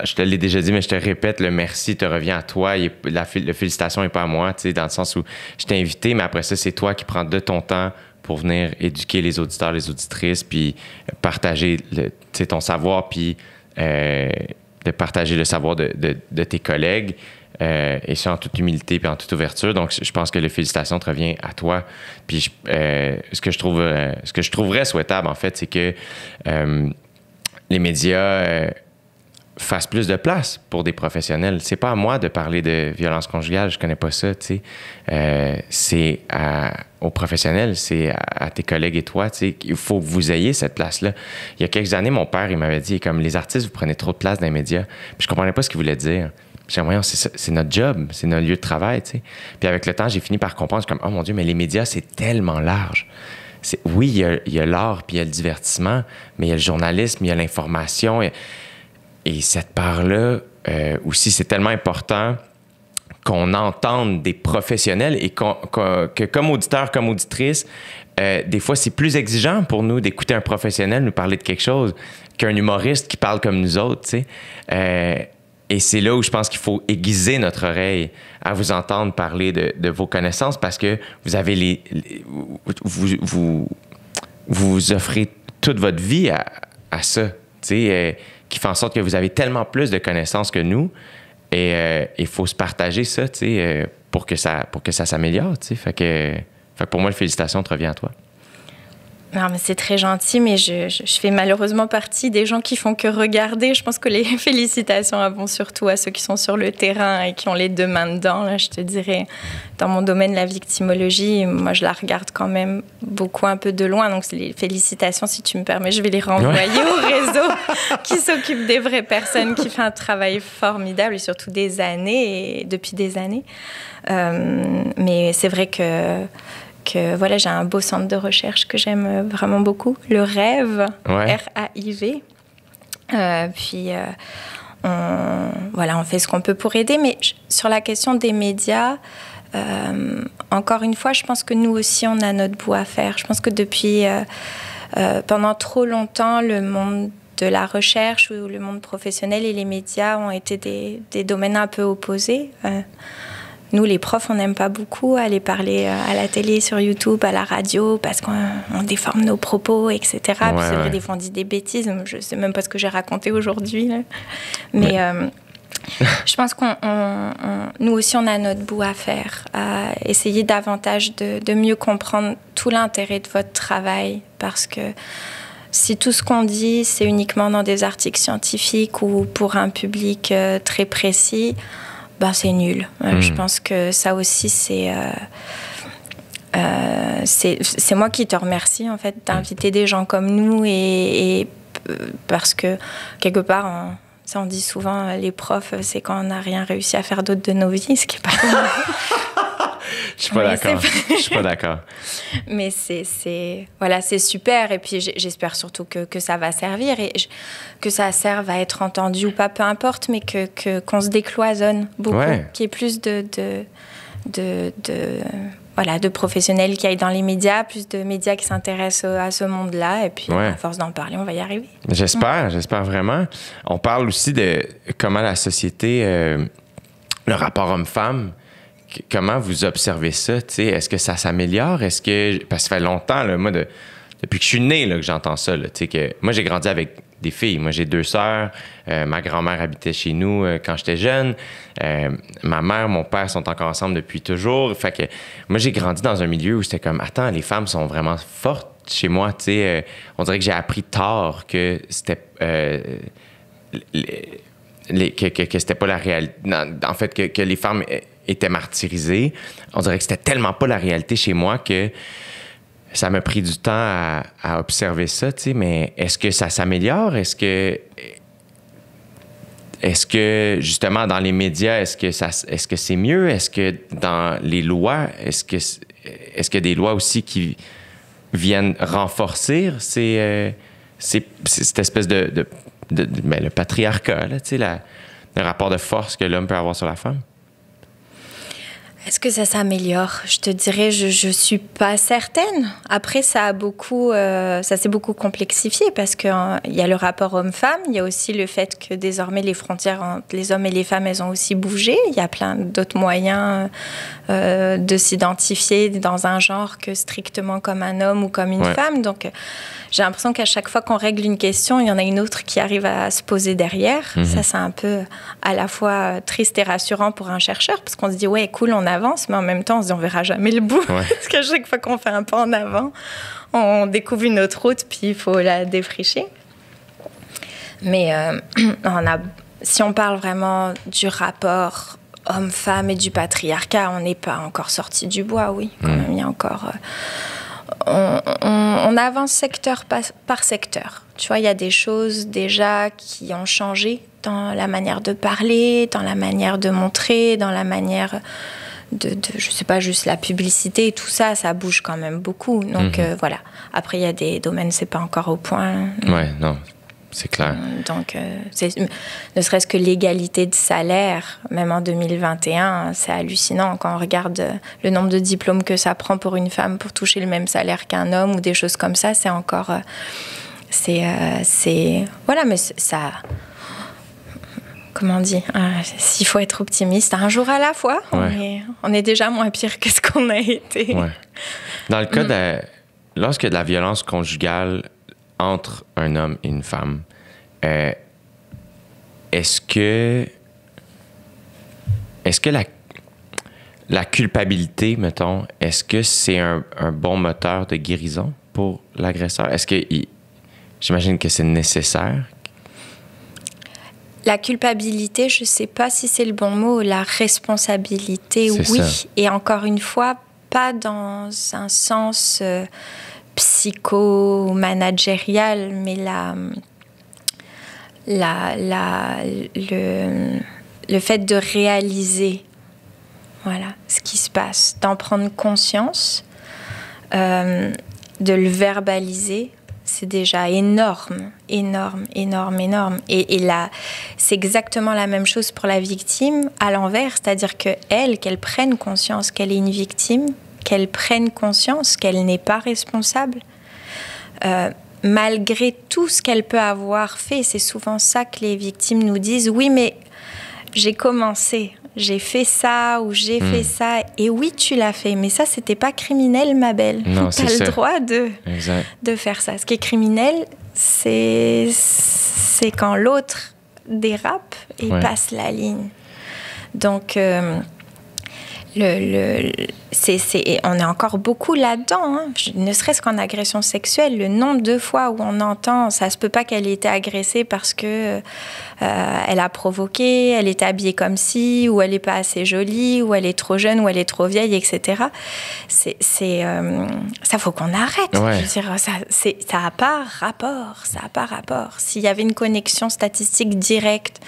je te l'ai déjà dit, mais je te répète, le merci te revient à toi. La félicitation n'est pas à moi, tu sais, dans le sens où je t'ai invité, mais après ça, c'est toi qui prends de ton temps pour venir éduquer les auditeurs, les auditrices, puis partager ton savoir, puis de partager le savoir de tes collègues, et ça en toute humilité puis en toute ouverture. Donc, je pense que la félicitation te revient à toi. Puis ce que je trouverais souhaitable, en fait, c'est que les médias... fasse plus de place pour des professionnels. C'est pas à moi de parler de violence conjugale, je connais pas ça, tu sais. C'est aux professionnels, c'est à tes collègues et toi, tu sais. Il faut que vous ayez cette place-là. Il y a quelques années, mon père, il m'avait dit, comme les artistes, vous prenez trop de place dans les médias. Puis je comprenais pas ce qu'il voulait dire. J'ai dit, voyons, c'est notre job, c'est notre lieu de travail, tu sais. Puis avec le temps, j'ai fini par comprendre, comme, oh mon Dieu, mais les médias, c'est tellement large. Oui, il y a l'art, puis il y a le divertissement, mais il y a le journalisme, il y a l'information. Et cette part-là, aussi, c'est tellement important qu'on entende des professionnels et que comme auditeur, comme auditrice, des fois, c'est plus exigeant pour nous d'écouter un professionnel nous parler de quelque chose qu'un humoriste qui parle comme nous autres, tu sais. Et c'est là où je pense qu'il faut aiguiser notre oreille à vous entendre parler de vos connaissances parce que vous avez vous offrez toute votre vie à ça, tu sais, qui fait en sorte que vous avez tellement plus de connaissances que nous et il faut se partager ça, tu sais, pour que ça s'améliore, tu sais. Fait que pour moi, félicitations te revient à toi. Non, mais c'est très gentil, mais je fais malheureusement partie des gens qui font que regarder. Je pense que les félicitations vont surtout à ceux qui sont sur le terrain et qui ont les deux mains dedans. Là, je te dirais, dans mon domaine, la victimologie, moi, je la regarde quand même beaucoup un peu de loin. Donc, les félicitations, si tu me permets, je vais les renvoyer au réseau qui s'occupe des vraies personnes, qui fait un travail formidable et surtout depuis des années. Mais c'est vrai que voilà, j'ai un beau centre de recherche que j'aime vraiment beaucoup, le Rêve, R-A-I-V. Puis, on fait ce qu'on peut pour aider. Mais sur la question des médias, encore une fois, je pense que nous aussi, on a notre bout à faire. Je pense que depuis, pendant trop longtemps, le monde de la recherche ou le monde professionnel et les médias ont été des domaines un peu opposés. Nous, les profs, on n'aime pas beaucoup aller parler à la télé, sur YouTube, à la radio, parce qu'on déforme nos propos, etc. Puis c'est vrai, des fois, on dit des bêtises. Je ne sais même pas ce que j'ai raconté aujourd'hui. Là. Mais je pense nous aussi, on a notre bout à faire, à essayer davantage de mieux comprendre tout l'intérêt de votre travail, parce que si tout ce qu'on dit, c'est uniquement dans des articles scientifiques ou pour un public très précis, c'est nul. Je pense que ça aussi, c'est moi qui te remercie, en fait, d'inviter des gens comme nous et parce que, quelque part, on dit souvent, les profs, c'est quand on n'a rien réussi à faire d'autre de nos vies, ce qui n'est pas Je suis pas d'accord. Je suis pas d'accord. Mais c'est super. Et puis, j'espère surtout que ça va servir et que ça serve à être entendu ou pas, peu importe, mais qu'on se décloisonne beaucoup. Qu'il y ait plus de professionnels qui aillent dans les médias, plus de médias qui s'intéressent à ce monde-là. Et puis, à force d'en parler, on va y arriver. J'espère vraiment. On parle aussi de comment la société, le rapport homme-femme, comment vous observez ça? T'sais? Est-ce que ça s'améliore? Parce que ça fait longtemps, là, moi, depuis que je suis né, là, que j'entends ça. Là, que moi, j'ai grandi avec des filles. Moi, j'ai 2 sœurs. Ma grand-mère habitait chez nous quand j'étais jeune. Ma mère, mon père sont encore ensemble depuis toujours. Fait que moi, j'ai grandi dans un milieu où c'était comme, attends, les femmes sont vraiment fortes chez moi. On dirait que j'ai appris tard que c'était... que c'était pas la réalité. En fait, que les femmes étaient martyrisées. On dirait que c'était tellement pas la réalité chez moi que ça m'a pris du temps à observer ça, tu sais. Mais est-ce que ça s'améliore? Est-ce que justement dans les médias, est-ce que c'est mieux? Est-ce que dans les lois, est-ce qu'il y a des lois aussi qui viennent renforcer cette espèce de le patriarcat, là, tu sais, le rapport de force que l'homme peut avoir sur la femme? Est-ce que ça s'améliore? Je te dirais, je suis pas certaine. Après, ça s'est beaucoup complexifié parce qu'il y a le rapport homme-femme, il y a aussi le fait que désormais les frontières entre les hommes et les femmes, elles ont aussi bougé. Il y a plein d'autres moyens de s'identifier dans un genre que strictement comme un homme ou comme une femme. Donc, j'ai l'impression qu'à chaque fois qu'on règle une question, il y en a une autre qui arrive à se poser derrière. Ça, c'est un peu à la fois triste et rassurant pour un chercheur parce qu'on se dit, ouais, cool, on avance, mais en même temps, on se dit, on verra jamais le bout. Parce qu'à chaque fois qu'on fait un pas en avant, on découvre une autre route, puis il faut la défricher. Mais si on parle vraiment du rapport homme-femme et du patriarcat, on n'est pas encore sorti du bois, oui. Quand même, il y a encore... On avance secteur par secteur. Tu vois, il y a des choses déjà qui ont changé dans la manière de parler, dans la manière de montrer, dans la manière je sais pas, juste la publicité et tout ça, ça bouge quand même beaucoup. Donc voilà. Après, il y a des domaines, c'est pas encore au point. Ouais, non. C'est clair. Donc, ne serait-ce que l'égalité de salaire, même en 2021, c'est hallucinant quand on regarde le nombre de diplômes que ça prend pour une femme pour toucher le même salaire qu'un homme ou des choses comme ça. C'est encore... voilà, mais ça... Comment on dit, s'il faut être optimiste, un jour à la fois, on est déjà moins pire que ce qu'on a été. Ouais. Dans le cas lorsqu'il y a de la violence conjugale entre un homme et une femme, est-ce que la culpabilité, mettons, est-ce que c'est un bon moteur de guérison pour l'agresseur? Est-ce que j'imagine que c'est nécessaire? La culpabilité, je ne sais pas si c'est le bon mot. La responsabilité, oui. Ça. Et encore une fois, pas dans un sens psycho-managérial, mais le fait de réaliser ce qui se passe, d'en prendre conscience, de le verbaliser. C'est déjà énorme. Et là, c'est exactement la même chose pour la victime, à l'envers, c'est-à-dire qu'elle prenne conscience qu'elle est une victime, qu'elle prenne conscience qu'elle n'est pas responsable, malgré tout ce qu'elle peut avoir fait. C'est souvent ça que les victimes nous disent. Oui, mais j'ai commencé, j'ai fait ça ou j'ai fait ça. Et oui, tu l'as fait, mais ça, c'était pas criminel, ma belle. Tu as le droit de faire ça. Ce qui est criminel, c'est quand l'autre dérape et passe la ligne. Donc, on est encore beaucoup là-dedans, hein. Ne serait-ce qu'en agression sexuelle, le nombre de fois où on entend ça se peut pas qu'elle ait été agressée parce que elle a provoqué, elle est habillée comme ci, ou elle est pas assez jolie, ou elle est trop jeune, ou elle est trop vieille, etc. Ça faut qu'on arrête. Je veux dire, ça a pas rapport. S'il y avait une connexion statistique directe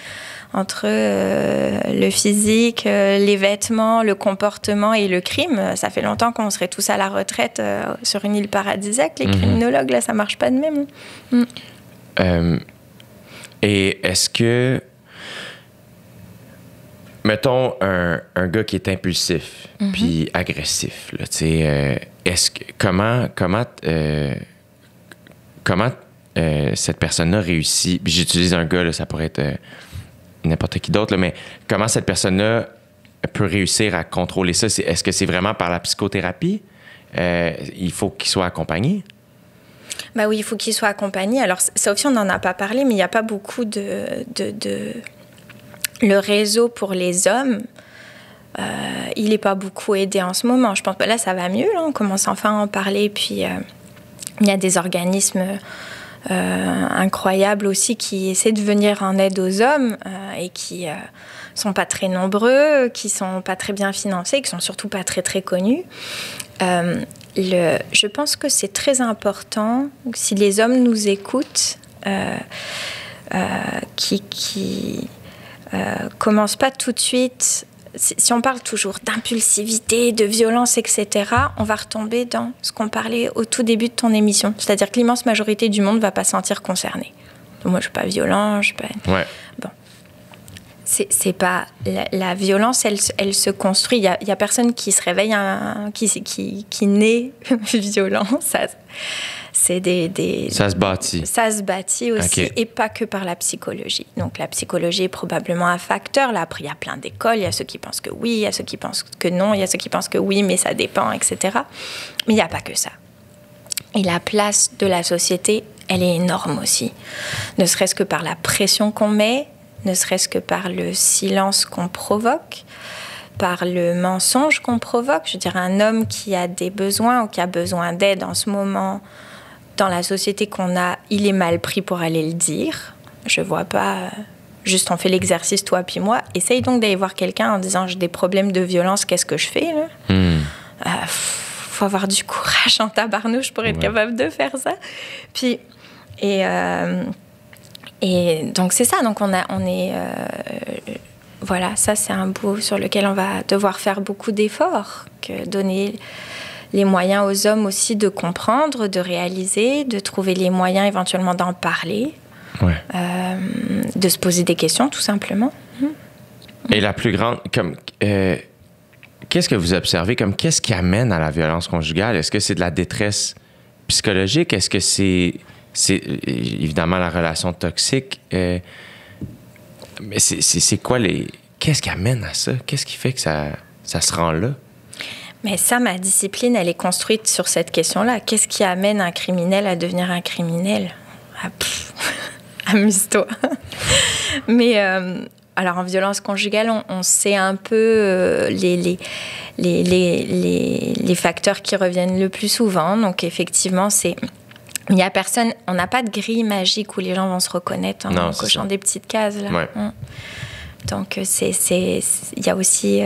entre le physique, les vêtements, le comportement et le crime, ça fait longtemps qu'on serait tous à la retraite sur une île paradisiaque. Les criminologues, là, ça marche pas de même. Et est-ce que, mettons, un gars qui est impulsif puis agressif, là, est-ce que, comment cette personne-là réussit? Puis j'utilise un gars, là, ça pourrait être n'importe qui d'autre, là, mais comment cette personne-là peut réussir à contrôler ça? Est-ce que c'est vraiment par la psychothérapie? Il faut qu'il soit accompagné? Ben oui, il faut qu'il soit accompagné. Alors, Sophie, on n'en a pas parlé, mais il n'y a pas beaucoup Le réseau pour les hommes, il n'est pas beaucoup aidé en ce moment. Je pense que là, ça va mieux. Là, on commence enfin à en parler. Puis, il y a des organismes incroyables aussi qui essaient de venir en aide aux hommes et qui sont pas très nombreux, qui sont pas très bien financés, qui sont surtout pas très très connus. Je pense que c'est très important, si les hommes nous écoutent, qui commencent pas tout de suite. Si on parle toujours d'impulsivité, de violence, etc., on va retomber dans ce qu'on parlait au tout début de ton émission. C'est-à-dire que l'immense majorité du monde ne va pas se sentir concernée. Donc moi, je ne suis pas violent, je suis pas... Ouais. Bon. C'est pas... La violence, elle se construit. Il y a personne qui se réveille, qui naît violent. Ça se bâtit. Ça se bâtit aussi, et pas que par la psychologie. Donc la psychologie est probablement un facteur. Là, après, il y a plein d'écoles. Il y a ceux qui pensent que oui, il y a ceux qui pensent que non, il y a ceux qui pensent que oui, mais ça dépend, etc. Mais il n'y a pas que ça. Et la place de la société, elle est énorme aussi. Ne serait-ce que par la pression qu'on met, ne serait-ce que par le silence qu'on provoque, par le mensonge qu'on provoque. Je veux dire, un homme qui a des besoins ou qui a besoin d'aide en ce moment... Dans la société qu'on a, il est mal pris pour aller le dire. Je vois pas... Juste, on fait l'exercice, toi puis moi. Essaye donc d'aller voir quelqu'un en disant « J'ai des problèmes de violence, qu'est-ce que je fais ?» Faut avoir du courage en tabarnouche pour être capable de faire ça. Puis... Et donc, c'est ça. Donc, voilà, ça, c'est un bout sur lequel on va devoir faire beaucoup d'efforts. Donner... les moyens aux hommes aussi de comprendre, de réaliser, de trouver les moyens éventuellement d'en parler. Ouais. De se poser des questions, tout simplement. Et la plus grande, comme qu'est-ce que vous observez comme qu'est-ce qui amène à la violence conjugale? Est-ce que c'est de la détresse psychologique? Est-ce que c'est évidemment la relation toxique? Mais c'est quoi qu'est-ce qui amène à ça? Qu'est-ce qui fait que ça se rend là? Mais ça, ma discipline, elle est construite sur cette question-là. Qu'est-ce qui amène un criminel à devenir un criminel? Amuse-toi. Mais alors, en violence conjugale, on sait un peu les facteurs qui reviennent le plus souvent. Donc, effectivement, il n'y a personne... On n'a pas de grille magique où les gens vont se reconnaître en cochant des petites cases, là. Ouais. Donc, il y a aussi...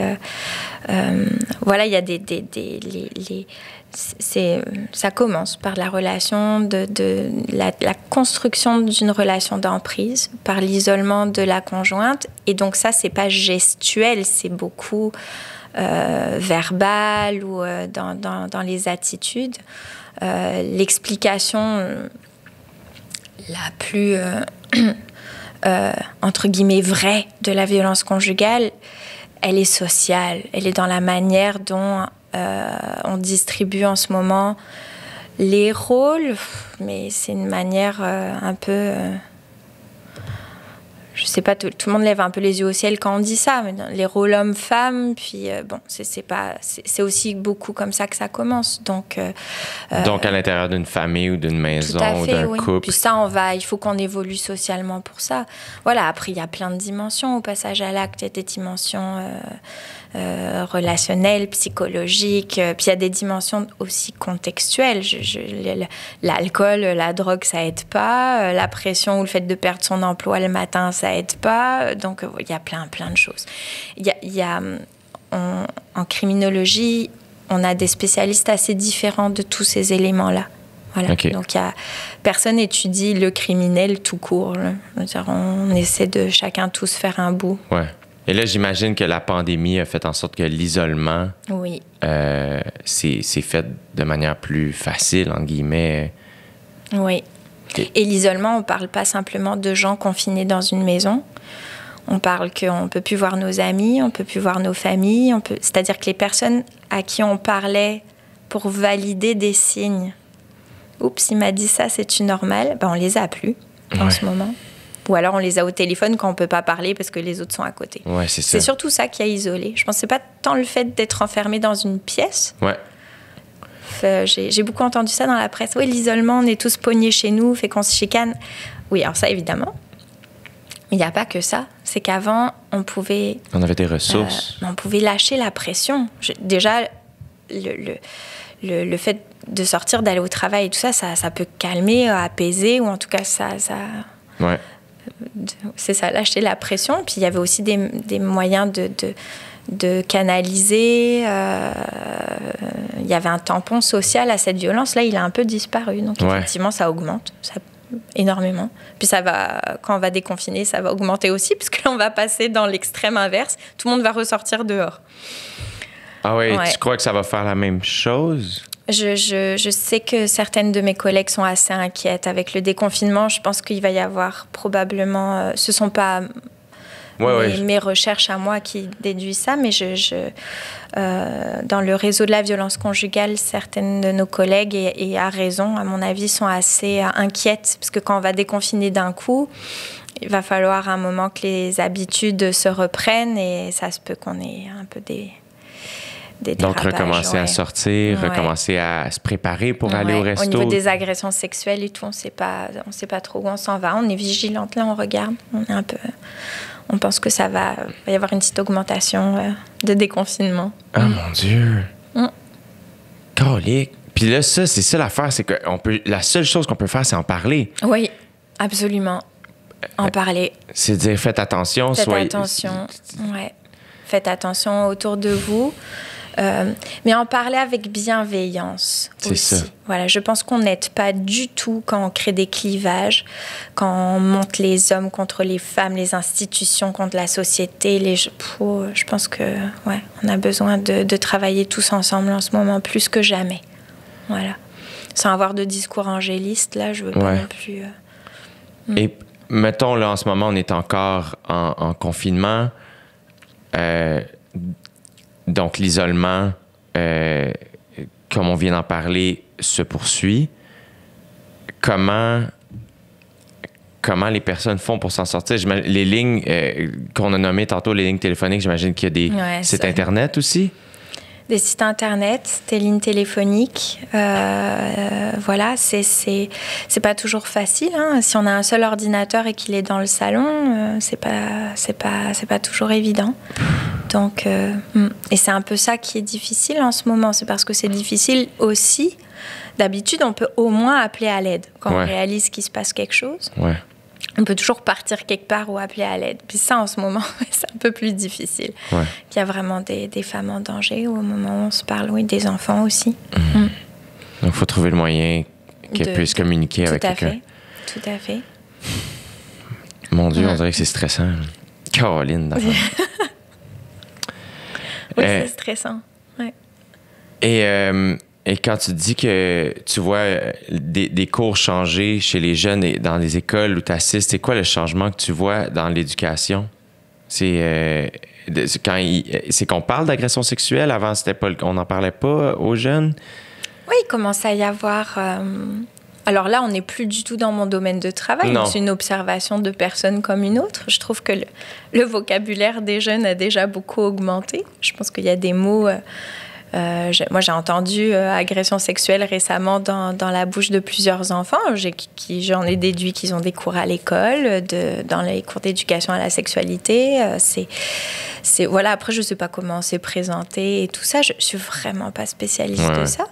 voilà, il y a ça commence par la relation la construction d'une relation d'emprise, par l'isolement de la conjointe. Et donc ça, c'est pas gestuel, c'est beaucoup verbal ou dans les attitudes. L'explication la plus... entre guillemets, vraie de la violence conjugale, elle est sociale. Elle est dans la manière dont on distribue en ce moment les rôles, mais c'est une manière un peu... je sais pas, tout le monde lève un peu les yeux au ciel quand on dit ça, mais les rôles hommes-femmes, puis bon, c'est aussi beaucoup comme ça que ça commence. Donc à l'intérieur d'une famille ou d'une maison ou d'un couple. Puis ça, il faut qu'on évolue socialement pour ça. Voilà, après, il y a plein de dimensions au passage à l'acte. Il y a des dimensions relationnelles, psychologiques, puis il y a des dimensions aussi contextuelles. L'alcool, la drogue, ça aide pas. La pression ou le fait de perdre son emploi le matin, ça aide pas. Donc, il y a plein de choses. En criminologie, on a des spécialistes assez différents de tous ces éléments-là. Voilà. Okay. Donc, personne n'étudie le criminel tout court. On essaie de chacun tous faire un bout. Ouais. Et là, j'imagine que la pandémie a fait en sorte que l'isolement c'est fait de manière plus facile, entre guillemets. Oui. Et l'isolement, on ne parle pas simplement de gens confinés dans une maison. On parle qu'on ne peut plus voir nos amis, on ne peut plus voir nos familles. C'est-à-dire que les personnes à qui on parlait pour valider des signes, oups, il m'a dit ça, c'est-tu normal? On ne les a plus en ce moment. Ou alors on les a au téléphone quand on ne peut pas parler parce que les autres sont à côté. Ouais, c'est ça. C'est surtout ça qui a isolé. Je pense que ce n'est pas tant le fait d'être enfermé dans une pièce. Ouais. J'ai beaucoup entendu ça dans la presse. Oui, l'isolement, on est tous pognés chez nous, fait qu'on se chicane. Oui, alors ça, évidemment. Mais il n'y a pas que ça. C'est qu'avant, on avait des ressources. On pouvait lâcher la pression. Déjà, le fait de sortir, d'aller au travail et tout ça, ça peut calmer, apaiser, ou en tout cas, ça ouais. C'est ça, lâcher la pression. Puis il y avait aussi des moyens de canaliser. Il y avait un tampon social à cette violence. Là, il a un peu disparu. Donc, effectivement, ça augmente énormément. Puis quand on va déconfiner, ça va augmenter aussi, parce que là, on va passer dans l'extrême inverse. Tout le monde va ressortir dehors. Ah oui, tu crois que ça va faire la même chose? Je sais que certaines de mes collègues sont assez inquiètes avec le déconfinement. Je pense qu'il va y avoir probablement... ce ne sont pas mes recherches à moi qui déduisent ça, mais dans le réseau de la violence conjugale, certaines de nos collègues, et à raison, à mon avis, sont assez inquiètes. Parce que quand on va déconfiner d'un coup, il va falloir un moment que les habitudes se reprennent, et ça se peut qu'on ait un peu des donc, recommencer à sortir, recommencer à se préparer pour aller au resto. Au niveau des agressions sexuelles et tout, on sait pas trop où on s'en va. On est vigilante, là, on regarde. On pense que ça va y avoir une petite augmentation de déconfinement. Ah, mon Dieu! Calique! Puis là, c'est ça l'affaire, c'est que la seule chose qu'on peut faire, c'est en parler. Oui, absolument. En parler. C'est dire, faites attention. Faites attention autour de vous. Mais en parler avec bienveillance aussi. C'est ça. Voilà, je pense qu'on n'aide pas du tout quand on crée des clivages, quand on monte les hommes contre les femmes, les institutions contre la société. Je pense que on a besoin de travailler tous ensemble en ce moment, plus que jamais. Voilà. Sans avoir de discours angélistes, là, je veux pas non plus... Et mettons, là, en ce moment, on est encore en confinement. Donc, l'isolement, comme on vient d'en parler, se poursuit. Comment les personnes font pour s'en sortir? Les lignes qu'on a nommées tantôt, les lignes téléphoniques, j'imagine qu'il y a des sites Internet aussi? Des sites Internet, des lignes téléphoniques. Voilà, c'est pas toujours facile. Hein. Si on a un seul ordinateur et qu'il est dans le salon, c'est pas toujours évident. Donc, et c'est un peu ça qui est difficile en ce moment. C'est parce que c'est difficile aussi. D'habitude, on peut au moins appeler à l'aide quand on réalise qu'il se passe quelque chose. Ouais. On peut toujours partir quelque part ou appeler à l'aide. Puis ça, en ce moment, c'est un peu plus difficile. Ouais. Il y a vraiment des femmes en danger au moment où on se parle, oui, des enfants aussi. Donc, il faut trouver le moyen qu'elles puissent communiquer avec quelqu'un. Tout à fait. Mon Dieu, on dirait que c'est stressant. Caroline, d'abord. Oui, c'est stressant. Ouais. Et quand tu dis que tu vois des cours changer chez les jeunes et dans les écoles où tu assistes, c'est quoi le changement que tu vois dans l'éducation? C'est qu'on parle d'agression sexuelle. Avant, on n'en parlait pas aux jeunes? Oui, il commence à y avoir... Alors là, on n'est plus du tout dans mon domaine de travail. C'est une observation de personnes comme une autre. Je trouve que le vocabulaire des jeunes a déjà beaucoup augmenté. Je pense qu'il y a des mots... moi, j'ai entendu agression sexuelle récemment dans la bouche de plusieurs enfants. J'en ai déduit qu'ils ont des cours à l'école, dans les cours d'éducation à la sexualité. Voilà. Après, je ne sais pas comment c'est présenté et tout ça. Je ne suis vraiment pas spécialiste de ça.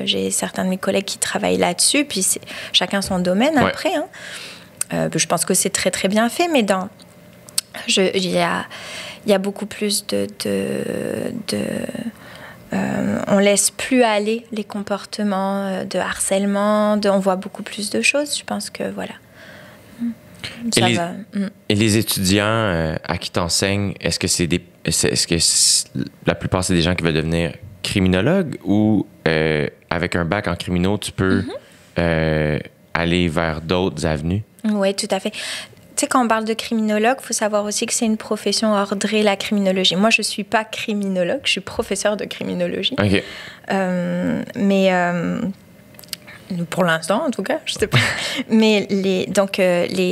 J'ai certains de mes collègues qui travaillent là-dessus, puis chacun son domaine après. Hein. Je pense que c'est très, très bien fait, mais il y a beaucoup plus on laisse plus aller les comportements de harcèlement, on voit beaucoup plus de choses. Je pense que voilà. Et les étudiants à qui t'enseignes, est-ce que la plupart c'est des gens qui veulent devenir criminologues ou avec un bac en criminaux tu peux aller vers d'autres avenues? Oui, tout à fait. Tu sais, quand on parle de criminologue, il faut savoir aussi que c'est une profession ordrée, la criminologie. Moi, je ne suis pas criminologue, je suis professeure de criminologie. OK. Mais pour l'instant, en tout cas, je ne sais pas. Mais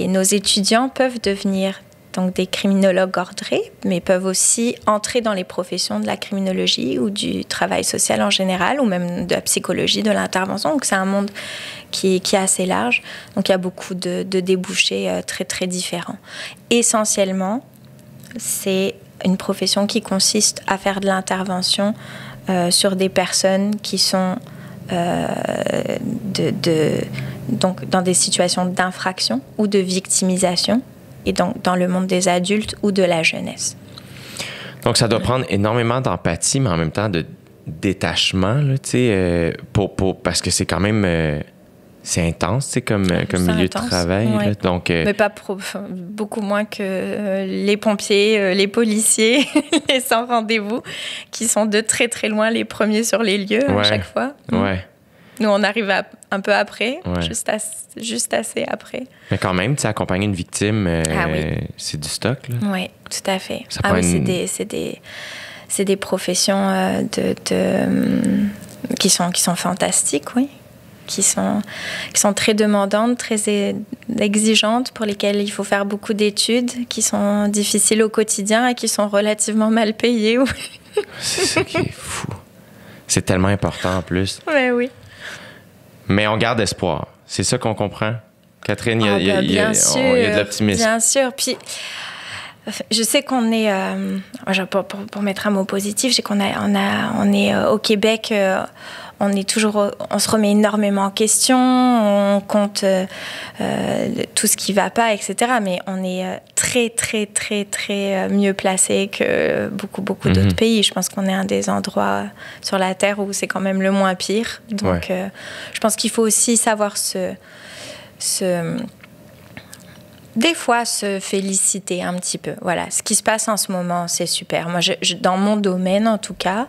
nos étudiants peuvent devenir donc des criminologues ordrés, mais peuvent aussi entrer dans les professions de la criminologie ou du travail social en général, ou même de la psychologie, de l'intervention. Donc, c'est un monde qui est assez large. Donc, il y a beaucoup de débouchés très, très différents. Essentiellement, c'est une profession qui consiste à faire de l'intervention sur des personnes qui sont donc dans des situations d'infraction ou de victimisation, et donc dans le monde des adultes ou de la jeunesse. Donc, ça doit prendre énormément d'empathie, mais en même temps de détachement, là, parce que c'est quand même... c'est intense, comme milieu de travail. Ouais. Là, donc, mais pas beaucoup moins que les pompiers, les policiers, les sans rendez-vous, qui sont de très, très loin les premiers sur les lieux à chaque fois. Ouais. Nous, on arrive un peu après, juste assez après. Mais quand même, accompagner une victime, c'est du stock. Oui, tout à fait. C'est des professions qui sont fantastiques, oui. Qui sont très demandantes, très exigeantes, pour lesquelles il faut faire beaucoup d'études, qui sont difficiles au quotidien et qui sont relativement mal payées. C'est ça qui est fou. C'est tellement important en plus. Oui. Mais on garde espoir. C'est ça qu'on comprend. Catherine, il y a de l'optimisme. Bien sûr. Puis, je sais qu'on est... pour mettre un mot positif, je sais qu'on est au Québec... on se remet énormément en question, on compte tout ce qui ne va pas, etc. Mais on est très, très, très, très mieux placé que beaucoup d'autres pays. Je pense qu'on est un des endroits sur la Terre où c'est quand même le moins pire. Donc, je pense qu'il faut aussi savoir Des fois, se féliciter un petit peu. Voilà, ce qui se passe en ce moment, c'est super. Moi, dans mon domaine, en tout cas,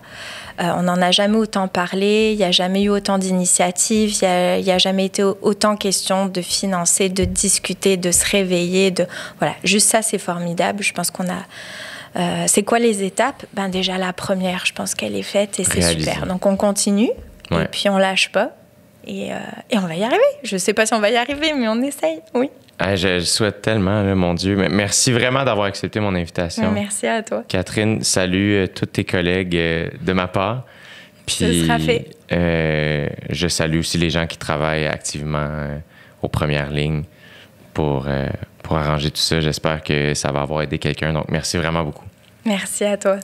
on n'en a jamais autant parlé, il n'y a jamais eu autant d'initiatives, il n'y a jamais été autant question de financer, de discuter, de se réveiller. Voilà, juste ça, c'est formidable. Je pense qu'on a... c'est quoi les étapes? Déjà, la première, je pense qu'elle est faite et c'est super. Donc, on continue et puis on lâche pas et on va y arriver. Je ne sais pas si on va y arriver, mais on essaye, oui. Je souhaite tellement, là, mon Dieu. Merci vraiment d'avoir accepté mon invitation. Merci à toi. Catherine, salut tous tes collègues de ma part. Puis, ce sera fait. Je salue aussi les gens qui travaillent activement aux premières lignes pour arranger tout ça. J'espère que ça va avoir aidé quelqu'un. Donc, merci vraiment beaucoup. Merci à toi.